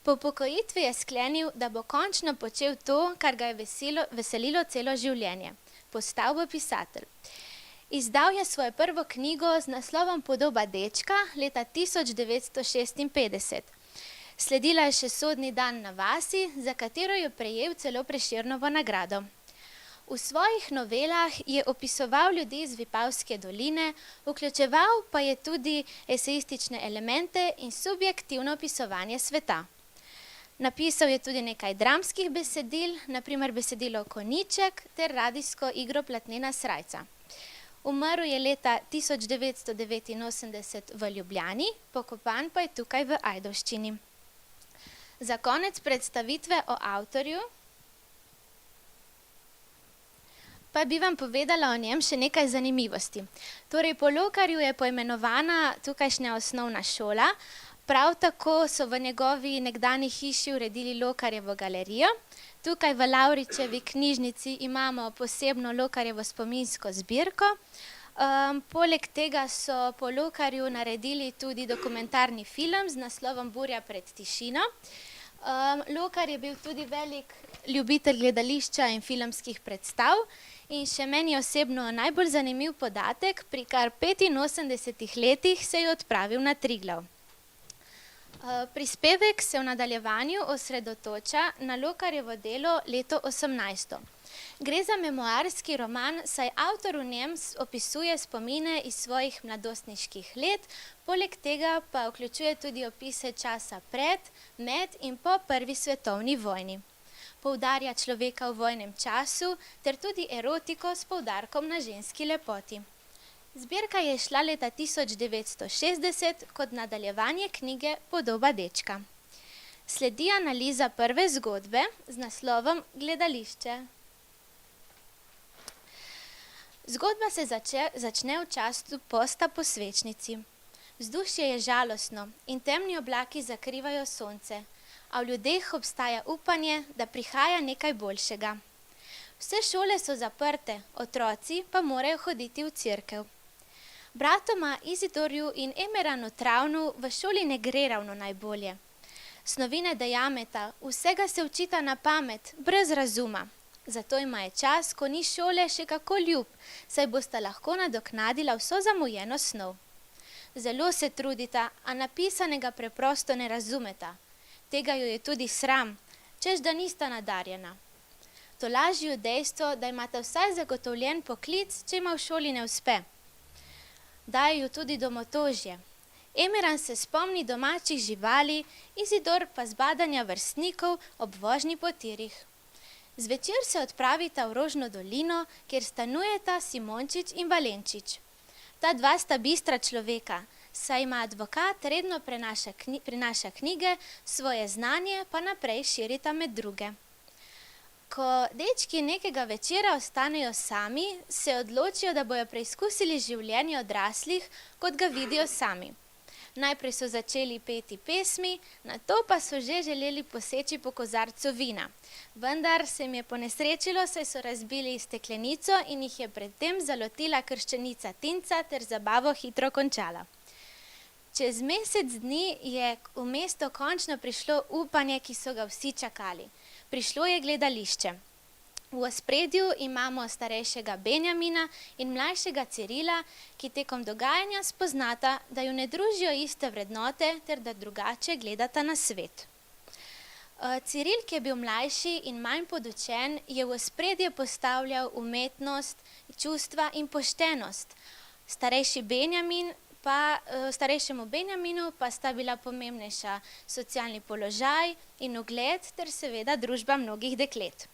Speaker 15: Po upokojitvi je sklenil, da bo končno počel to, kar ga je veselilo celo življenje. Postal bo pisatelj. Izdal je svojo prvo knjigo z naslovom Podoba dečka leta 1956. Sledila je še Sodni dan na vasi, za katero je prejel celo Prešernovo nagrado. V svojih novelah je opisoval ljudi iz Vipavske doline, vključeval pa je tudi esejistične elemente in subjektivno opisovanje sveta. Napisal je tudi nekaj dramskih besedil, na primer besedilo Konjiček ter radijsko igro Platnena srajca. Umrl je leta 1989 v Ljubljani, pokopan pa je tukaj v Ajdovščini. Za konec predstavitve o avtorju pa bi vam povedala o njem še nekaj zanimivosti. Torej, po Lokarju je poimenovana tukajšnja osnovna šola, prav tako so v njegovi nekdanji hiši uredili Lokarjevo galerijo. Tukaj v Lavričevi knjižnici imamo posebno Lokarjevo spominsko zbirko. Poleg tega so po Lokarju naredili tudi dokumentarni film z naslovom Burja pred tišino. Lokar je bil tudi velik ljubitelj gledališča in filmskih predstav in še meni osebno najbolj zanimiv podatek, pri kar 85 letih se je odpravil na Triglav. Prispevek se v nadaljevanju osredotoča na Lokarjevo delo leto 18. Gre za memoarski roman, saj avtor v njem opisuje spomine iz svojih mladostniških let, poleg tega pa vključuje tudi opise časa pred, med in po Prvi svetovni vojni. Poudarja človeka v vojnem času ter tudi erotiko s poudarkom na ženski lepoti. Zbirka je šla leta 1960 kot nadaljevanje knjige Podoba dečka. Sledi analiza prve zgodbe z naslovom Gledališče. Zgodba se začne v času posta po svečnici. Vzdušje je žalostno in temni oblaki zakrivajo sonce, a v ljudeh obstaja upanje, da prihaja nekaj boljšega. Vse šole so zaprte, otroci pa morajo hoditi v cerkev. Bratoma Izidorju in Emeranu Travnu v šoli ne gre ravno najbolje. Snovi ne dojameta, vsega se učita na pamet, brez razuma. Zato ima je čas, ko ni šole, še kako ljub, saj bosta lahko nadoknadila vso zamujeno snov. Zelo se trudita, a napisanega preprosto ne razumeta. Tega jo je tudi sram, češ da nista nadarjena. Tolažijo dejstvo, da imata vsaj zagotovljen poklic, če ima v šoli ne uspe. Dajo tudi domotožje. Emeran se spomni domačih živali, Izidor pa zbadanja vrstnikov ob vožnji po tirih. Zvečer se odpravita v Rožno dolino, kjer stanujeta Simončič in Valenčič. Ta dva sta bistra človeka, saj ima advokat redno prinaša knjige, svoje znanje pa naprej širita med druge. Ko dečki nekega večera ostanejo sami, se odločijo, da bojo preizkusili življenje odraslih, kot ga vidijo sami. Najprej so začeli peti pesmi, nato pa so že želeli poseči po kozarcu vina. Vendar se jim je ponesrečilo, saj so razbili steklenico in jih je predtem zalotila krščenica Tinca ter zabavo hitro končala. Čez mesec dni je v mesto končno prišlo upanje, ki so ga vsi čakali. Prišlo je gledališče. V ospredju imamo starejšega Benjamina in mlajšega Cirila, ki tekom dogajanja spoznata, da ju ne družijo iste vrednote ter da drugače gledata na svet. Ciril, ki je bil mlajši in manj podučen, je v ospredje postavljal umetnost, čustva in poštenost. Starejšemu Benjaminu pa sta bila pomembnejša socialni položaj in ugled ter seveda družba mnogih deklet.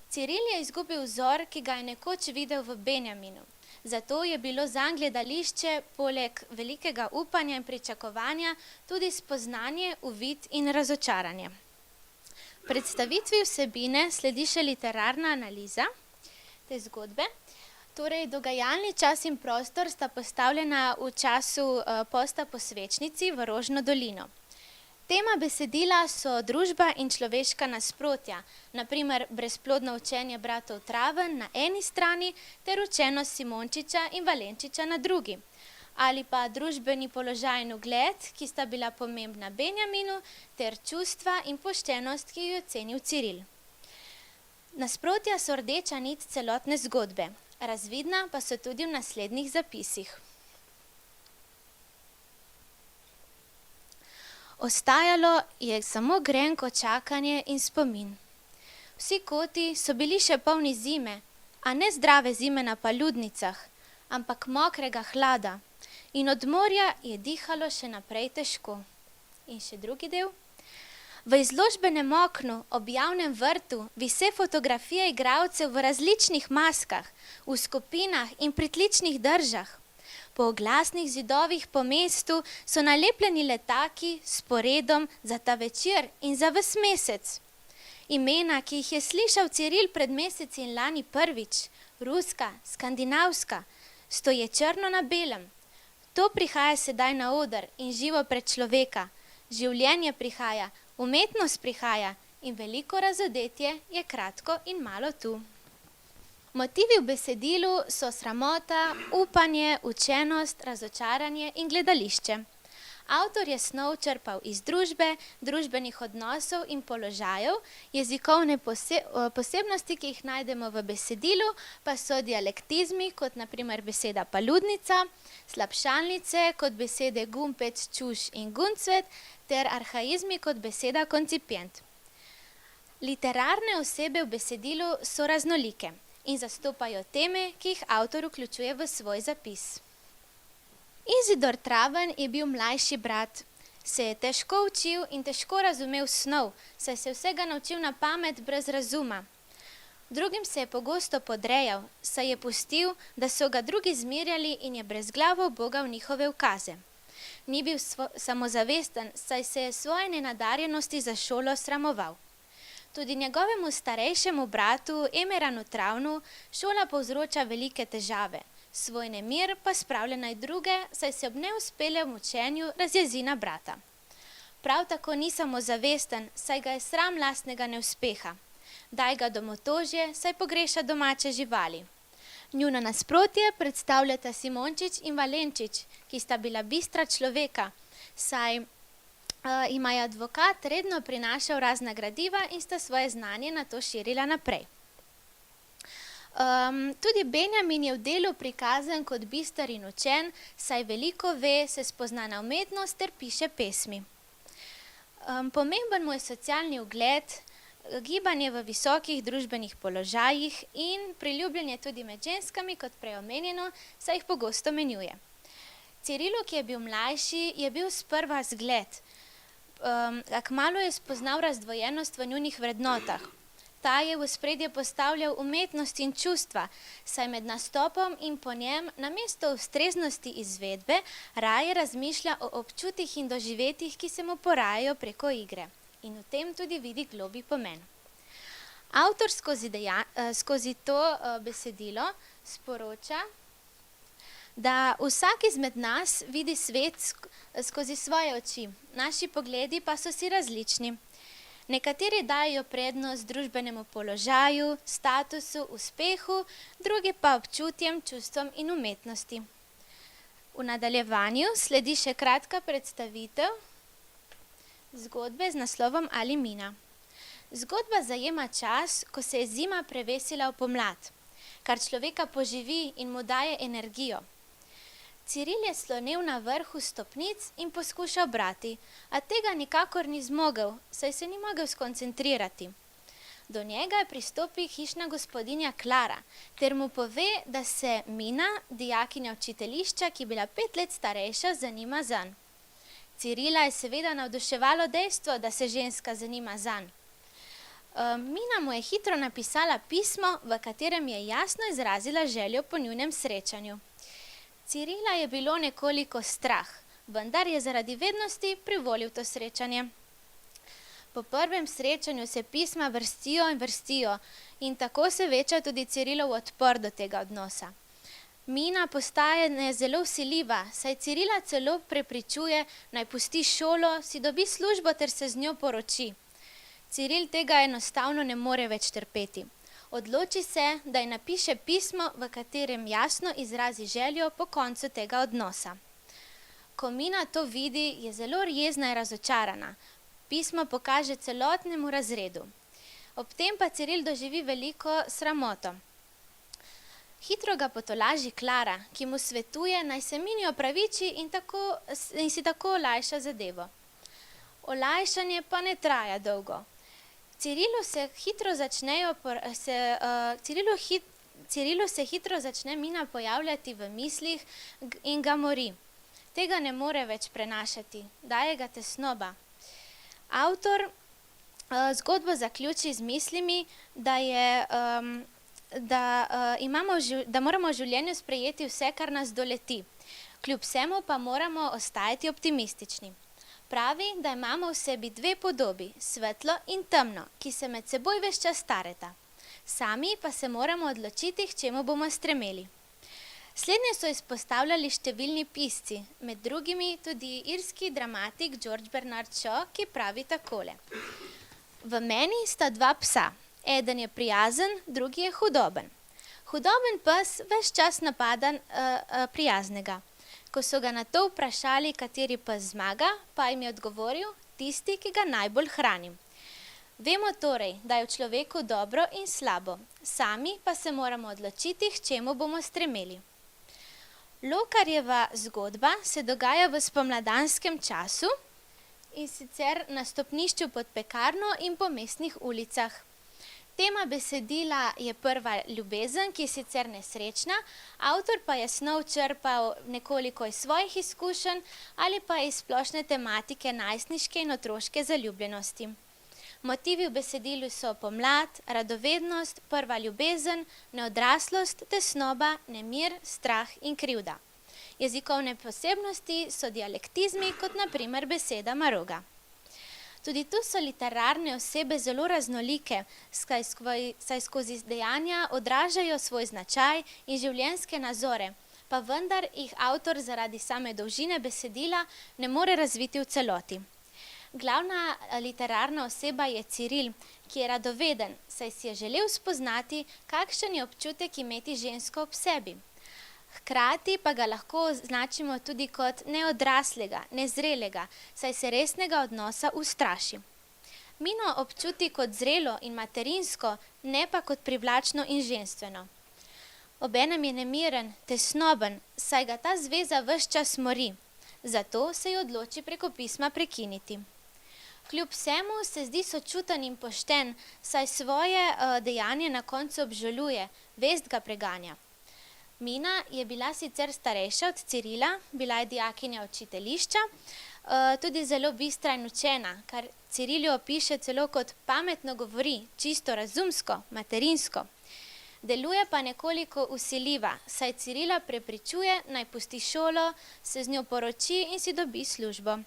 Speaker 15: Ciril je izgubil vzor, ki ga je nekoč videl v Benjaminu. Zato je bilo zanj gledališče poleg velikega upanja in pričakovanja tudi spoznanje, uvid in razočaranje. Predstavitvi vsebine sledi še literarna analiza te zgodbe. Torej, dogajalni čas in prostor sta postavljena v času posta po svečnici v Rožno dolino. Tema besedila so družba in človeška nasprotja, na primer brezplodno učenje bratov Traven na eni strani ter učenost Simončiča in Valenčiča na drugi, ali pa družbeni položaj in ugled, ki sta bila pomembna Benjaminu, ter čustva in poštenost, ki jo je ocenil Ciril. Nasprotja so rdeča nit celotne zgodbe, razvidna pa so tudi v naslednjih zapisih. Ostajalo je samo grenko čakanje in spomin. Vsi koti so bili še polni zime, a ne zdrave zime na paludnicah, ampak mokrega hlada, in od morja je dihalo še naprej težko. In še drugi del. V izložbenem oknu ob javnem vrtu vise fotografije igralcev v različnih maskah, v skupinah in pritličnih držah. Po oglasnih zidovih po mestu so nalepljeni letaki s poredom za ta večer in za ves mesec. Imena, ki jih je slišal Ciril pred meseci in lani prvič, ruska, skandinavska, stoje črno na belem. To prihaja sedaj na oder in živo pred človeka. Življenje prihaja, umetnost prihaja in veliko razodetje je kratko in malo tu. Motivi v besedilu so sramota, upanje, učenost, razočaranje in gledališče. Avtor je snov črpal iz družbe, družbenih odnosov in položajev, jezikovne posebnosti, ki jih najdemo v besedilu, pa so dialektizmi, kot na primer beseda paludnica, slabšalnice, kot besede gumpec, čuš in guncvet, ter arhaizmi, kot beseda koncipient. Literarne osebe v besedilu so raznolike in zastopajo teme, ki jih avtor vključuje v svoj zapis. Izidor Traven je bil mlajši brat. Se je težko učil in težko razumel snov, saj se vsega naučil na pamet brez razuma. Drugim se je pogosto podrejal, saj je pustil, da so ga drugi zmerjali in je brezglavo bogal njihove ukaze. Ni bil samozavesten, saj se je svoje nenadarjenosti za šolo sramoval. Tudi njegovemu starejšemu bratu Emeranu Travnu šola povzroča velike težave. Svoj nemir pa spravlja na druge, saj se ob neuspelem učenju razjezi na brata. Prav tako ni samozavesten, saj ga je sram lastnega neuspeha. Daj ga domotožje, saj pogreša domače živali. Njuno nasprotje predstavljata Simončič in Valenčič, ki sta bila bistra človeka, saj ima je advokat redno prinašal razna gradiva in sta svoje znanje na to širila naprej. Tudi Benjamin je v delu prikazan kot bister in učen, saj veliko ve, se spozna na umetnost ter piše pesmi. Pomemben mu je socialni ugled, gibanje v visokih družbenih položajih in priljubljen je tudi med ženskami, kot prej omenjeno, saj jih pogosto menjuje. Cirilu, ki je bil mlajši, je bil sprva zgled, a kmalu je spoznal razdvojenost v njunih vrednotah. Ta je v ospredje postavljal umetnost in čustva, saj med nastopom in po njem namesto ustreznosti izvedbe raje razmišlja o občutih in doživetjih, ki se mu porajajo preko igre. In v tem tudi vidi globlji pomen. Avtor skozi to besedilo sporoča, da vsak izmed nas vidi svet skozi svoje oči, naši pogledi pa so si različni. Nekateri dajo prednost družbenemu položaju, statusu, uspehu, drugi pa občutjem, čustvom in umetnosti. V nadaljevanju sledi še kratka predstavitev zgodbe z naslovom Alimina. Zgodba zajema čas, ko se je zima prevesila v pomlad, kar človeka poživi in mu daje energijo. Ciril je slonel na vrhu stopnic in poskušal brati, a tega nikakor ni zmogel, saj se ni mogel skoncentrirati. Do njega je pristopi hišna gospodinja Klara, ter mu pove, da se Mina, dijakinja učiteljišča, ki je bila 5 let starejša, zanima zanj. Cirila je seveda navduševalo dejstvo, da se ženska zanima zanj. Mina mu je hitro napisala pismo, v katerem je jasno izrazila željo po njunem srečanju. Cirila je bilo nekoliko strah, vendar je zaradi vednosti privolil to srečanje. Po prvem srečanju se pisma vrstijo in vrstijo in tako se veča tudi Cirilov odpor do tega odnosa. Mina postaja zelo vsiljiva, saj Cirila celo prepričuje, naj pusti šolo, si dobi službo ter se z njo poroči. Ciril tega enostavno ne more več trpeti. Odloči se, da ji napiše pismo, v katerem jasno izrazi željo po koncu tega odnosa. Ko Mina to vidi, je zelo jezna in razočarana. Pismo pokaže celotnemu razredu. Ob tem pa Ciril doživi veliko sramoto. Hitro ga potolaži Klara, ki mu svetuje, naj se Mini opraviči in si tako olajša zadevo. Olajšanje pa ne traja dolgo. Cirilu se hitro začne Mina pojavljati v mislih in ga mori. Tega ne more več prenašati, daje ga tesnoba. Avtor zgodbo zaključi z mislimi, da moramo v življenju sprejeti vse, kar nas doleti. Kljub vsemu pa moramo ostajati optimistični. Pravi, da imamo v sebi dve podobi, svetlo in temno, ki se med seboj ves čas stareta. Sami pa se moramo odločiti, k čemu bomo stremeli. Slednje so izpostavljali številni pisci, med drugimi tudi irski dramatik George Bernard Shaw, ki pravi takole. V meni sta dva psa, eden je prijazen, drugi je hudoben. Hudoben pes ves čas napada prijaznega. Ko so ga na to vprašali, kateri pes zmaga, pa jim je odgovoril, tisti, ki ga najbolj hranim. Vemo torej, da je v človeku dobro in slabo, sami pa se moramo odločiti, k čemu bomo stremeli. Lokarjeva zgodba se dogaja v spomladanskem času, in sicer na stopnišču pod Pekarno in po mestnih ulicah. Tema besedila je prva ljubezen, ki je sicer nesrečna, avtor pa je snov črpal nekoliko iz svojih izkušenj ali pa iz splošne tematike najstniške in otroške zaljubljenosti. Motivi v besedilu so pomlad, radovednost, prva ljubezen, neodraslost, tesnoba, nemir, strah in krivda. Jezikovne posebnosti so dialektizmi, kot na primer beseda maroga. Tudi tu so literarne osebe zelo raznolike, saj skozi dejanja odražajo svoj značaj in življenjske nazore, pa vendar jih avtor zaradi same dolžine besedila ne more razviti v celoti. Glavna literarna oseba je Ciril, ki je radoveden, saj si je želel spoznati, kakšen je občutek imeti žensko ob sebi. Hkrati pa ga lahko označimo tudi kot neodraslega, nezrelega, saj se resnega odnosa ustraši. Mino občuti kot zrelo in materinsko, ne pa kot privlačno in ženstveno. Obenem je nemiren, tesnoben, saj ga ta zveza ves čas mori, zato se je odloči preko pisma prekiniti. Kljub vsemu se zdi sočuten in pošten, saj svoje dejanje na koncu obžaluje, vest ga preganja. Mina je bila sicer starejša od Cirila, bila je dijakinja učiteljišča, tudi zelo bistra in učena, kar Ciril jo opiše celo kot pametno govori, čisto razumsko, materinsko. Deluje pa nekoliko vsiljiva, saj Cirila prepričuje, naj pusti šolo, se z njo poroči in si dobi službo.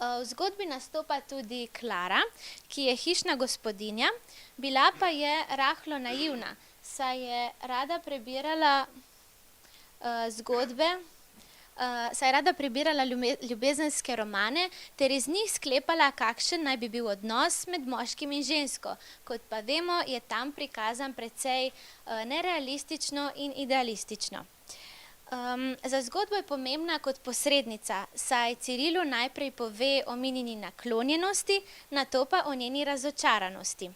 Speaker 15: V zgodbi nastopa tudi Klara, ki je hišna gospodinja, bila pa je rahlo naivna, saj je rada prebirala ljubezenske romane ter iz njih sklepala, kakšen naj bi bil odnos med moškim in žensko. Kot pa vemo, je tam prikazan precej nerealistično in idealistično. Za zgodbo je pomembna kot posrednica, saj Cirilu najprej pove o Minini naklonjenosti, nato pa o njeni razočaranosti.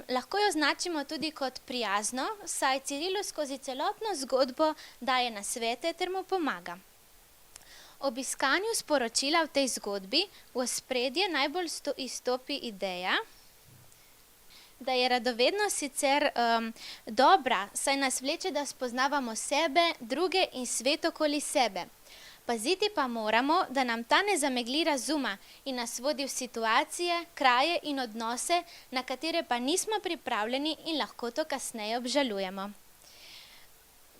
Speaker 15: Lahko jo označimo tudi kot prijazno, saj Cirilu skozi celotno zgodbo daje nasvete ter mu pomaga. Ob iskanju sporočila v tej zgodbi v ospredje najbolj izstopi ideja, da je radovednost sicer dobra, saj nas vleče, da spoznavamo sebe, druge in svet okoli sebe. Paziti pa moramo, da nam ta ne zamegli razuma in nas vodi v situacije, kraje in odnose, na katere pa nismo pripravljeni in lahko to kasneje obžalujemo.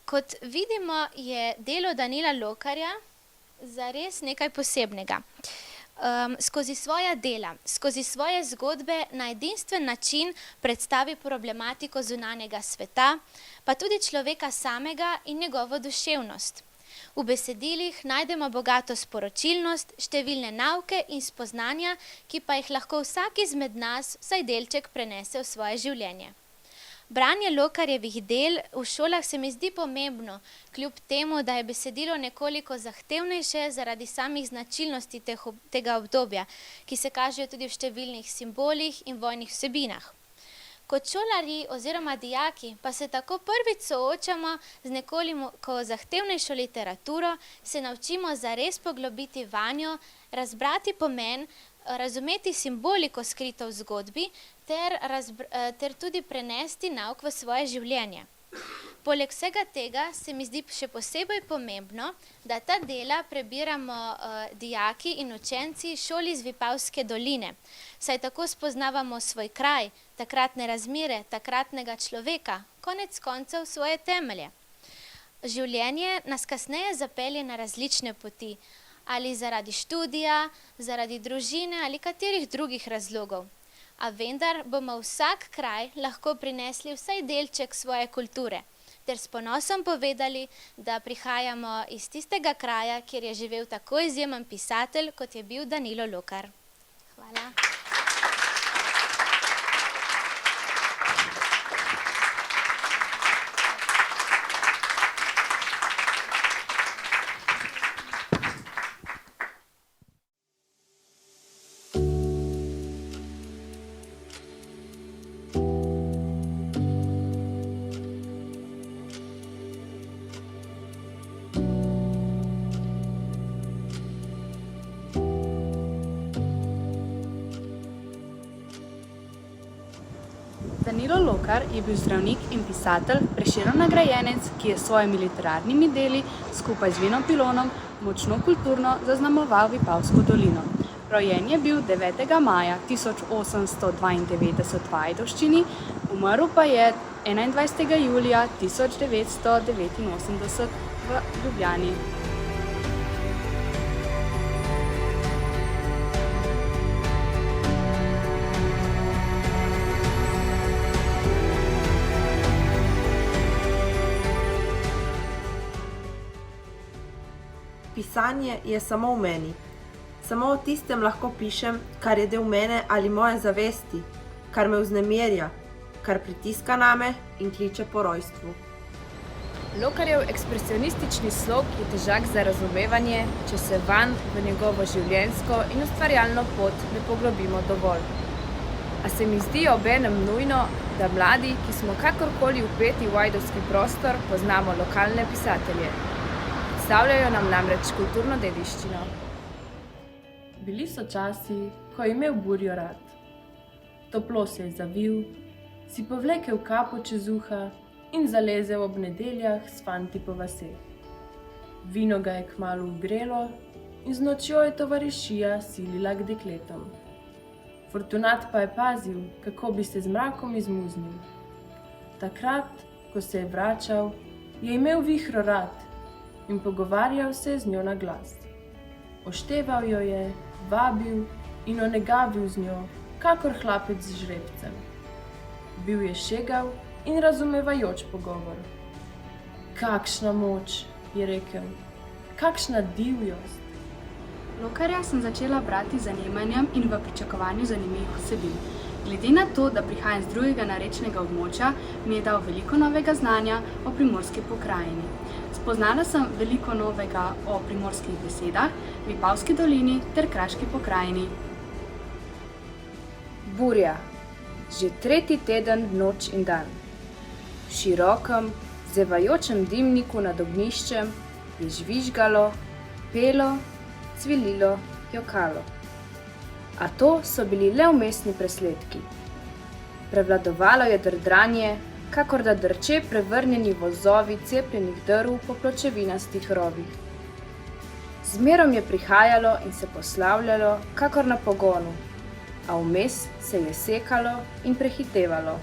Speaker 15: Kot vidimo, je delo Danila Lokarja zares nekaj posebnega. Skozi svoja dela, skozi svoje zgodbe na edinstven način predstavi problematiko zunanjega sveta, pa tudi človeka samega in njegovo duševnost. V besedilih najdemo bogato sporočilnost, številne nauke in spoznanja, ki pa jih lahko vsak izmed nas vsaj delček prenese v svoje življenje. Branje Lokarjevih del v šolah se mi zdi pomembno, kljub temu, da je besedilo nekoliko zahtevnejše zaradi samih značilnosti tega obdobja, ki se kažejo tudi v številnih simbolih in vojnih vsebinah. Kot šolarji oziroma dijaki pa se tako prvič soočamo z nekoliko zahtevnejšo literaturo, se naučimo zares poglobiti vanjo, razbrati pomen, razumeti simboliko skrito v zgodbi ter tudi prenesti nauk v svoje življenje. Poleg vsega tega se mi zdi še posebej pomembno, da ta dela prebiramo dijaki in učenci šoli iz Vipavske doline, saj tako spoznavamo svoj kraj, takratne razmere, takratnega človeka, konec koncev svoje temelje. Življenje nas kasneje zapelje na različne poti, ali zaradi študija, zaradi družine ali katerih drugih razlogov. A vendar bomo vsak kraj lahko prinesli vsaj delček svoje kulture, ter s ponosom povedali, da prihajamo iz tistega kraja, kjer je živel tako izjemen pisatelj, kot je bil Danilo Lokar. Hvala.
Speaker 11: Danilo Lokar je bil zdravnik in pisatelj, Prešernov nagrajenec, ki je s svojimi literarnimi deli skupaj z Vino Pilonom močno kulturno zaznamoval Vipavsko dolino. Rojen je bil 9. maja 1892 v Ajdovščini, umrl pa je 21. julija 1989 v Ljubljani.
Speaker 16: Pisanje je samo v meni. Samo o tistem lahko pišem, kar je del mene ali moje zavesti, kar me vznemirja, kar pritiska name in kliče po rojstvu.
Speaker 17: Lokarjev ekspresionistični slog je težak za razumevanje, če se vanj v njegovo življenjsko in ustvarjalno pot ne poglobimo dovolj. A se mi zdi obenem nujno, da mladi, ki smo kakorkoli vpeti v ajdovski prostor, poznamo lokalne pisatelje. Predstavljajo nam namreč kulturno dediščino.
Speaker 18: Bili so časi, ko je imel burjo rad. Toplo se je zavil, si povlekel kapo čez uha in zalezel ob nedeljah s fanti po vaseh. Vino ga je kmalu ugrelo in z nočjo je tovarišija silila k dekletom. Fortunat pa je pazil, kako bi se z mrakom izmuznil. Takrat, ko se je vračal, je imel vihro rad in pogovarjal se z njo na glas. Ošteval jo je, vabil in onegavil z njo, kakor hlapec z žrebcem. Bil je šegav in razumevajoč pogovor. Kakšna moč, je rekel, kakšna divjost.
Speaker 11: Lokarja sem začela brati z zanimanjem in v pričakovanju zanimivih vsebin. Glede na to, da prihajam z drugega narečnega območja, mi je dal veliko novega znanja o primorski pokrajini. Spoznala sem veliko novega o primorskih besedah, Vipavski dolini ter Kraški pokrajini.
Speaker 17: Burja. Že tretji teden noč in dan. V širokem, zevajočem dimniku nad ognjiščem je žvižgalo, pelo, cvililo, jokalo. A to so bili le vmesni presledki. Prevladovalo je drdranje, kakor da drče prevrnjeni vozovi cepljenih drv po pločevinastih rovih. Zmerom je prihajalo in se poslavljalo, kakor na pogonu, a vmes se je sekalo in prehitevalo.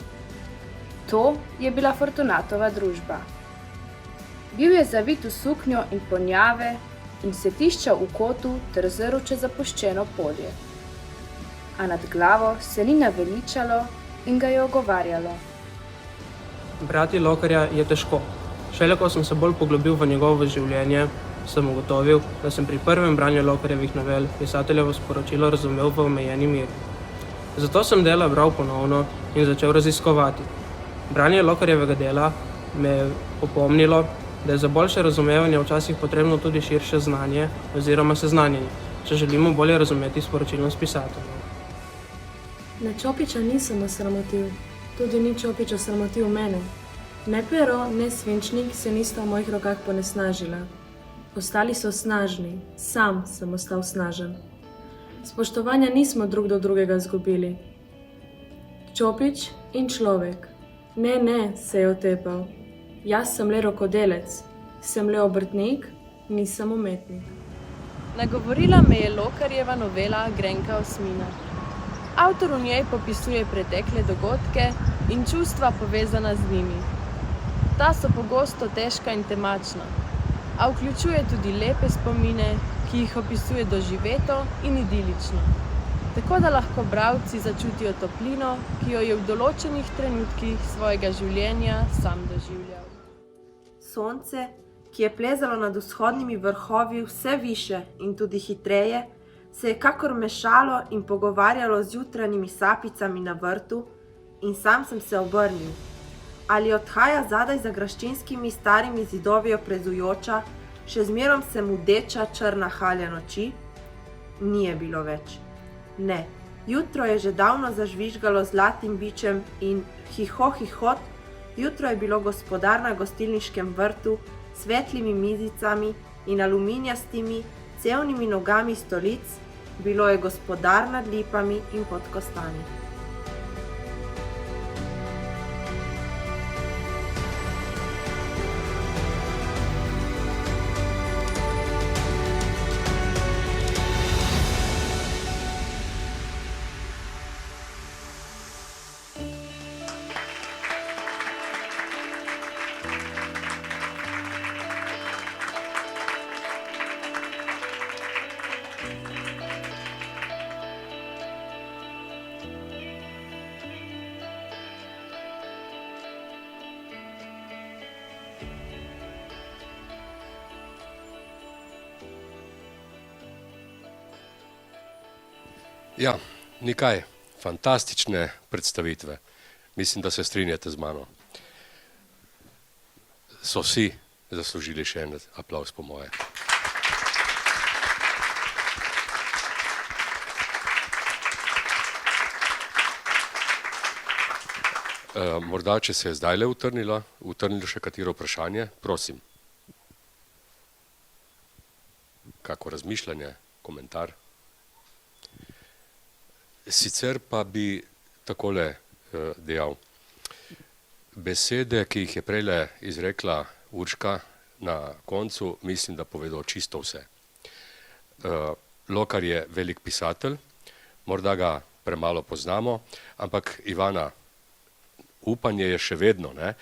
Speaker 17: To je bila Fortunatova družba. Bil je zavit v suknjo in ponjave in se tiščal v kotu ter zrl čez zapuščeno polje. A nad glavo se ni naveličalo in ga je ogovarjalo.
Speaker 19: Brati Lokarja je težko. Šele ko sem se bolj poglobil v njegovo življenje, sem ugotovil, da sem pri prvem branju Lokarjevih novel pisateljevo sporočilo razumel v omejeni meri. Zato sem dela bral ponovno in začel raziskovati. Branje Lokarjevega dela me je opomnilo, da je za boljše razumevanje včasih potrebno tudi širše znanje oziroma seznanjenje, če želimo bolje razumeti sporočilnost pisatelja.
Speaker 18: Ne Čopiča nisem osramotil, tudi ni Čopič osramotil mene. Ne pero, ne svinčnik se nista v mojih rokah ponesnažila. Ostali so snažni, sam sem ostal snažen. Spoštovanja nismo drug do drugega izgubili. Čopič in človek. Ne, se je otepal. Jaz sem le rokodelec, sem le obrtnik, nisem umetnik.
Speaker 20: Nagovorila me je Lokarjeva novela Grenka osmina. Avtor v njej popisuje pretekle dogodke in čustva povezana z njimi. Ta so pogosto težka in temačna, a vključuje tudi lepe spomine, ki jih opisuje doživeto in idilično, tako da lahko bralci začutijo toplino, ki jo je v določenih trenutkih svojega življenja sam doživljal.
Speaker 16: Sonce, ki je plezalo nad vzhodnimi vrhovi vse više in tudi hitreje, se je kakor mešalo in pogovarjalo z jutranjimi sapicami na vrtu in sam sem se obrnil. Ali odhaja zadaj za graščinskimi starimi zidovi oprezujoča, še zmerom se mudeča črna halja noči? Ni je bilo več. Ne, jutro je že davno zažvižgalo zlatim bičem in hihot, jutro je bilo gospodar na gostilniškem vrtu, svetlimi mizicami in aluminijastimi, cevnimi nogami stolic, bilo je gospodar nad lipami in pod kostani.
Speaker 1: Ja, nekaj fantastične predstavitve. Mislim, da se strinjate z mano. So vsi zaslužili še en aplavz po moje. Morda, če se je zdajle utrnilo še katero vprašanje, prosim. Kako razmišljanje, komentar? Sicer pa bi takole dejal. Besede, ki jih je prejle izrekla Urška na koncu, mislim, da povedo čisto vse. Lokar je velik pisatelj, morda ga premalo poznamo, ampak Ivana, upanje je še vedno, ne?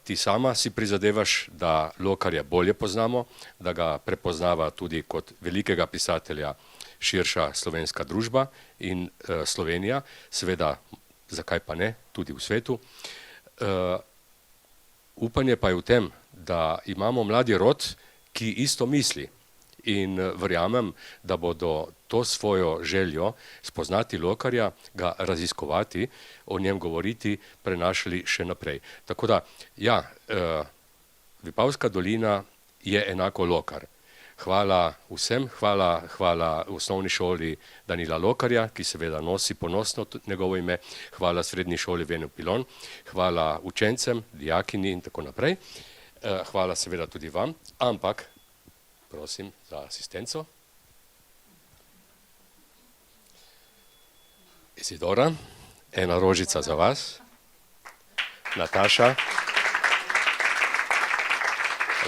Speaker 1: Ti sama si prizadevaš, da Lokarja bolje poznamo, da ga prepoznava tudi kot velikega pisatelja širša slovenska družba in Slovenija, seveda, zakaj pa ne, tudi v svetu. Upanje pa je v tem, da imamo mladi rod, ki isto misli in verjamem, da bodo to svojo željo spoznati Lokarja, ga raziskovati, o njem govoriti, prenašali še naprej. Tako da, ja, Vipavska dolina je enako Lokar. Hvala vsem, hvala osnovni šoli Danila Lokarja, ki seveda nosi ponosno njegovo ime, hvala srednji šoli Veno Pilon, hvala učencem, dijakini in tako naprej. Hvala seveda tudi vam, ampak prosim za asistenco. Isidora, ena rožica za vas. Nataša.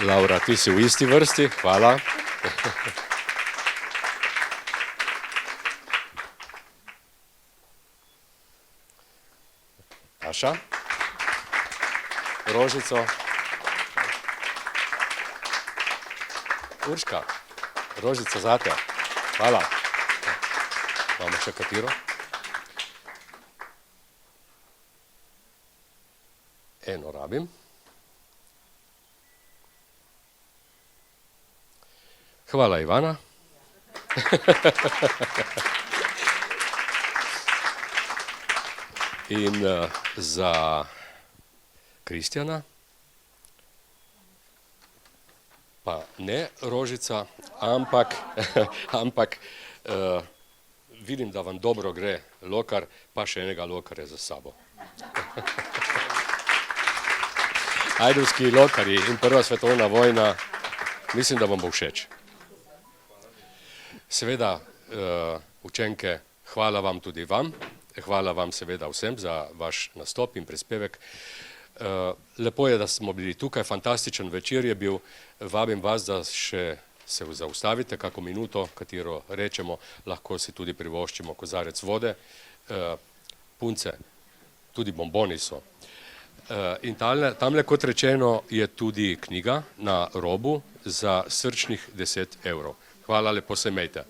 Speaker 1: Laura, ti si v isti vrsti, hvala. Nataša. Rožico. Urška, rožica zate. Hvala. Imamo še katero? eno rabim. Hvala Ivana. In za Kristjana, pa ne rožica, ampak vidim, da vam dobro gre lokar, pa še enega lokarja za sabo. Ajdovski lokarji in Prva svetovna vojna, mislim, da vam bo všeč. Seveda, učenke, hvala vam tudi vam. Hvala vam seveda vsem za vaš nastop in prispevek. Lepo je, da smo bili tukaj, fantastičen večer je bil. Vabim vas, da še se zaustavite kako minuto, katero rečemo, lahko si tudi privoščimo kozarec vode. Punce, tudi bomboni so. In tamle, kot rečeno, je tudi knjiga na robu za srčnih 10 evrov. Hvala, lepo se imejte.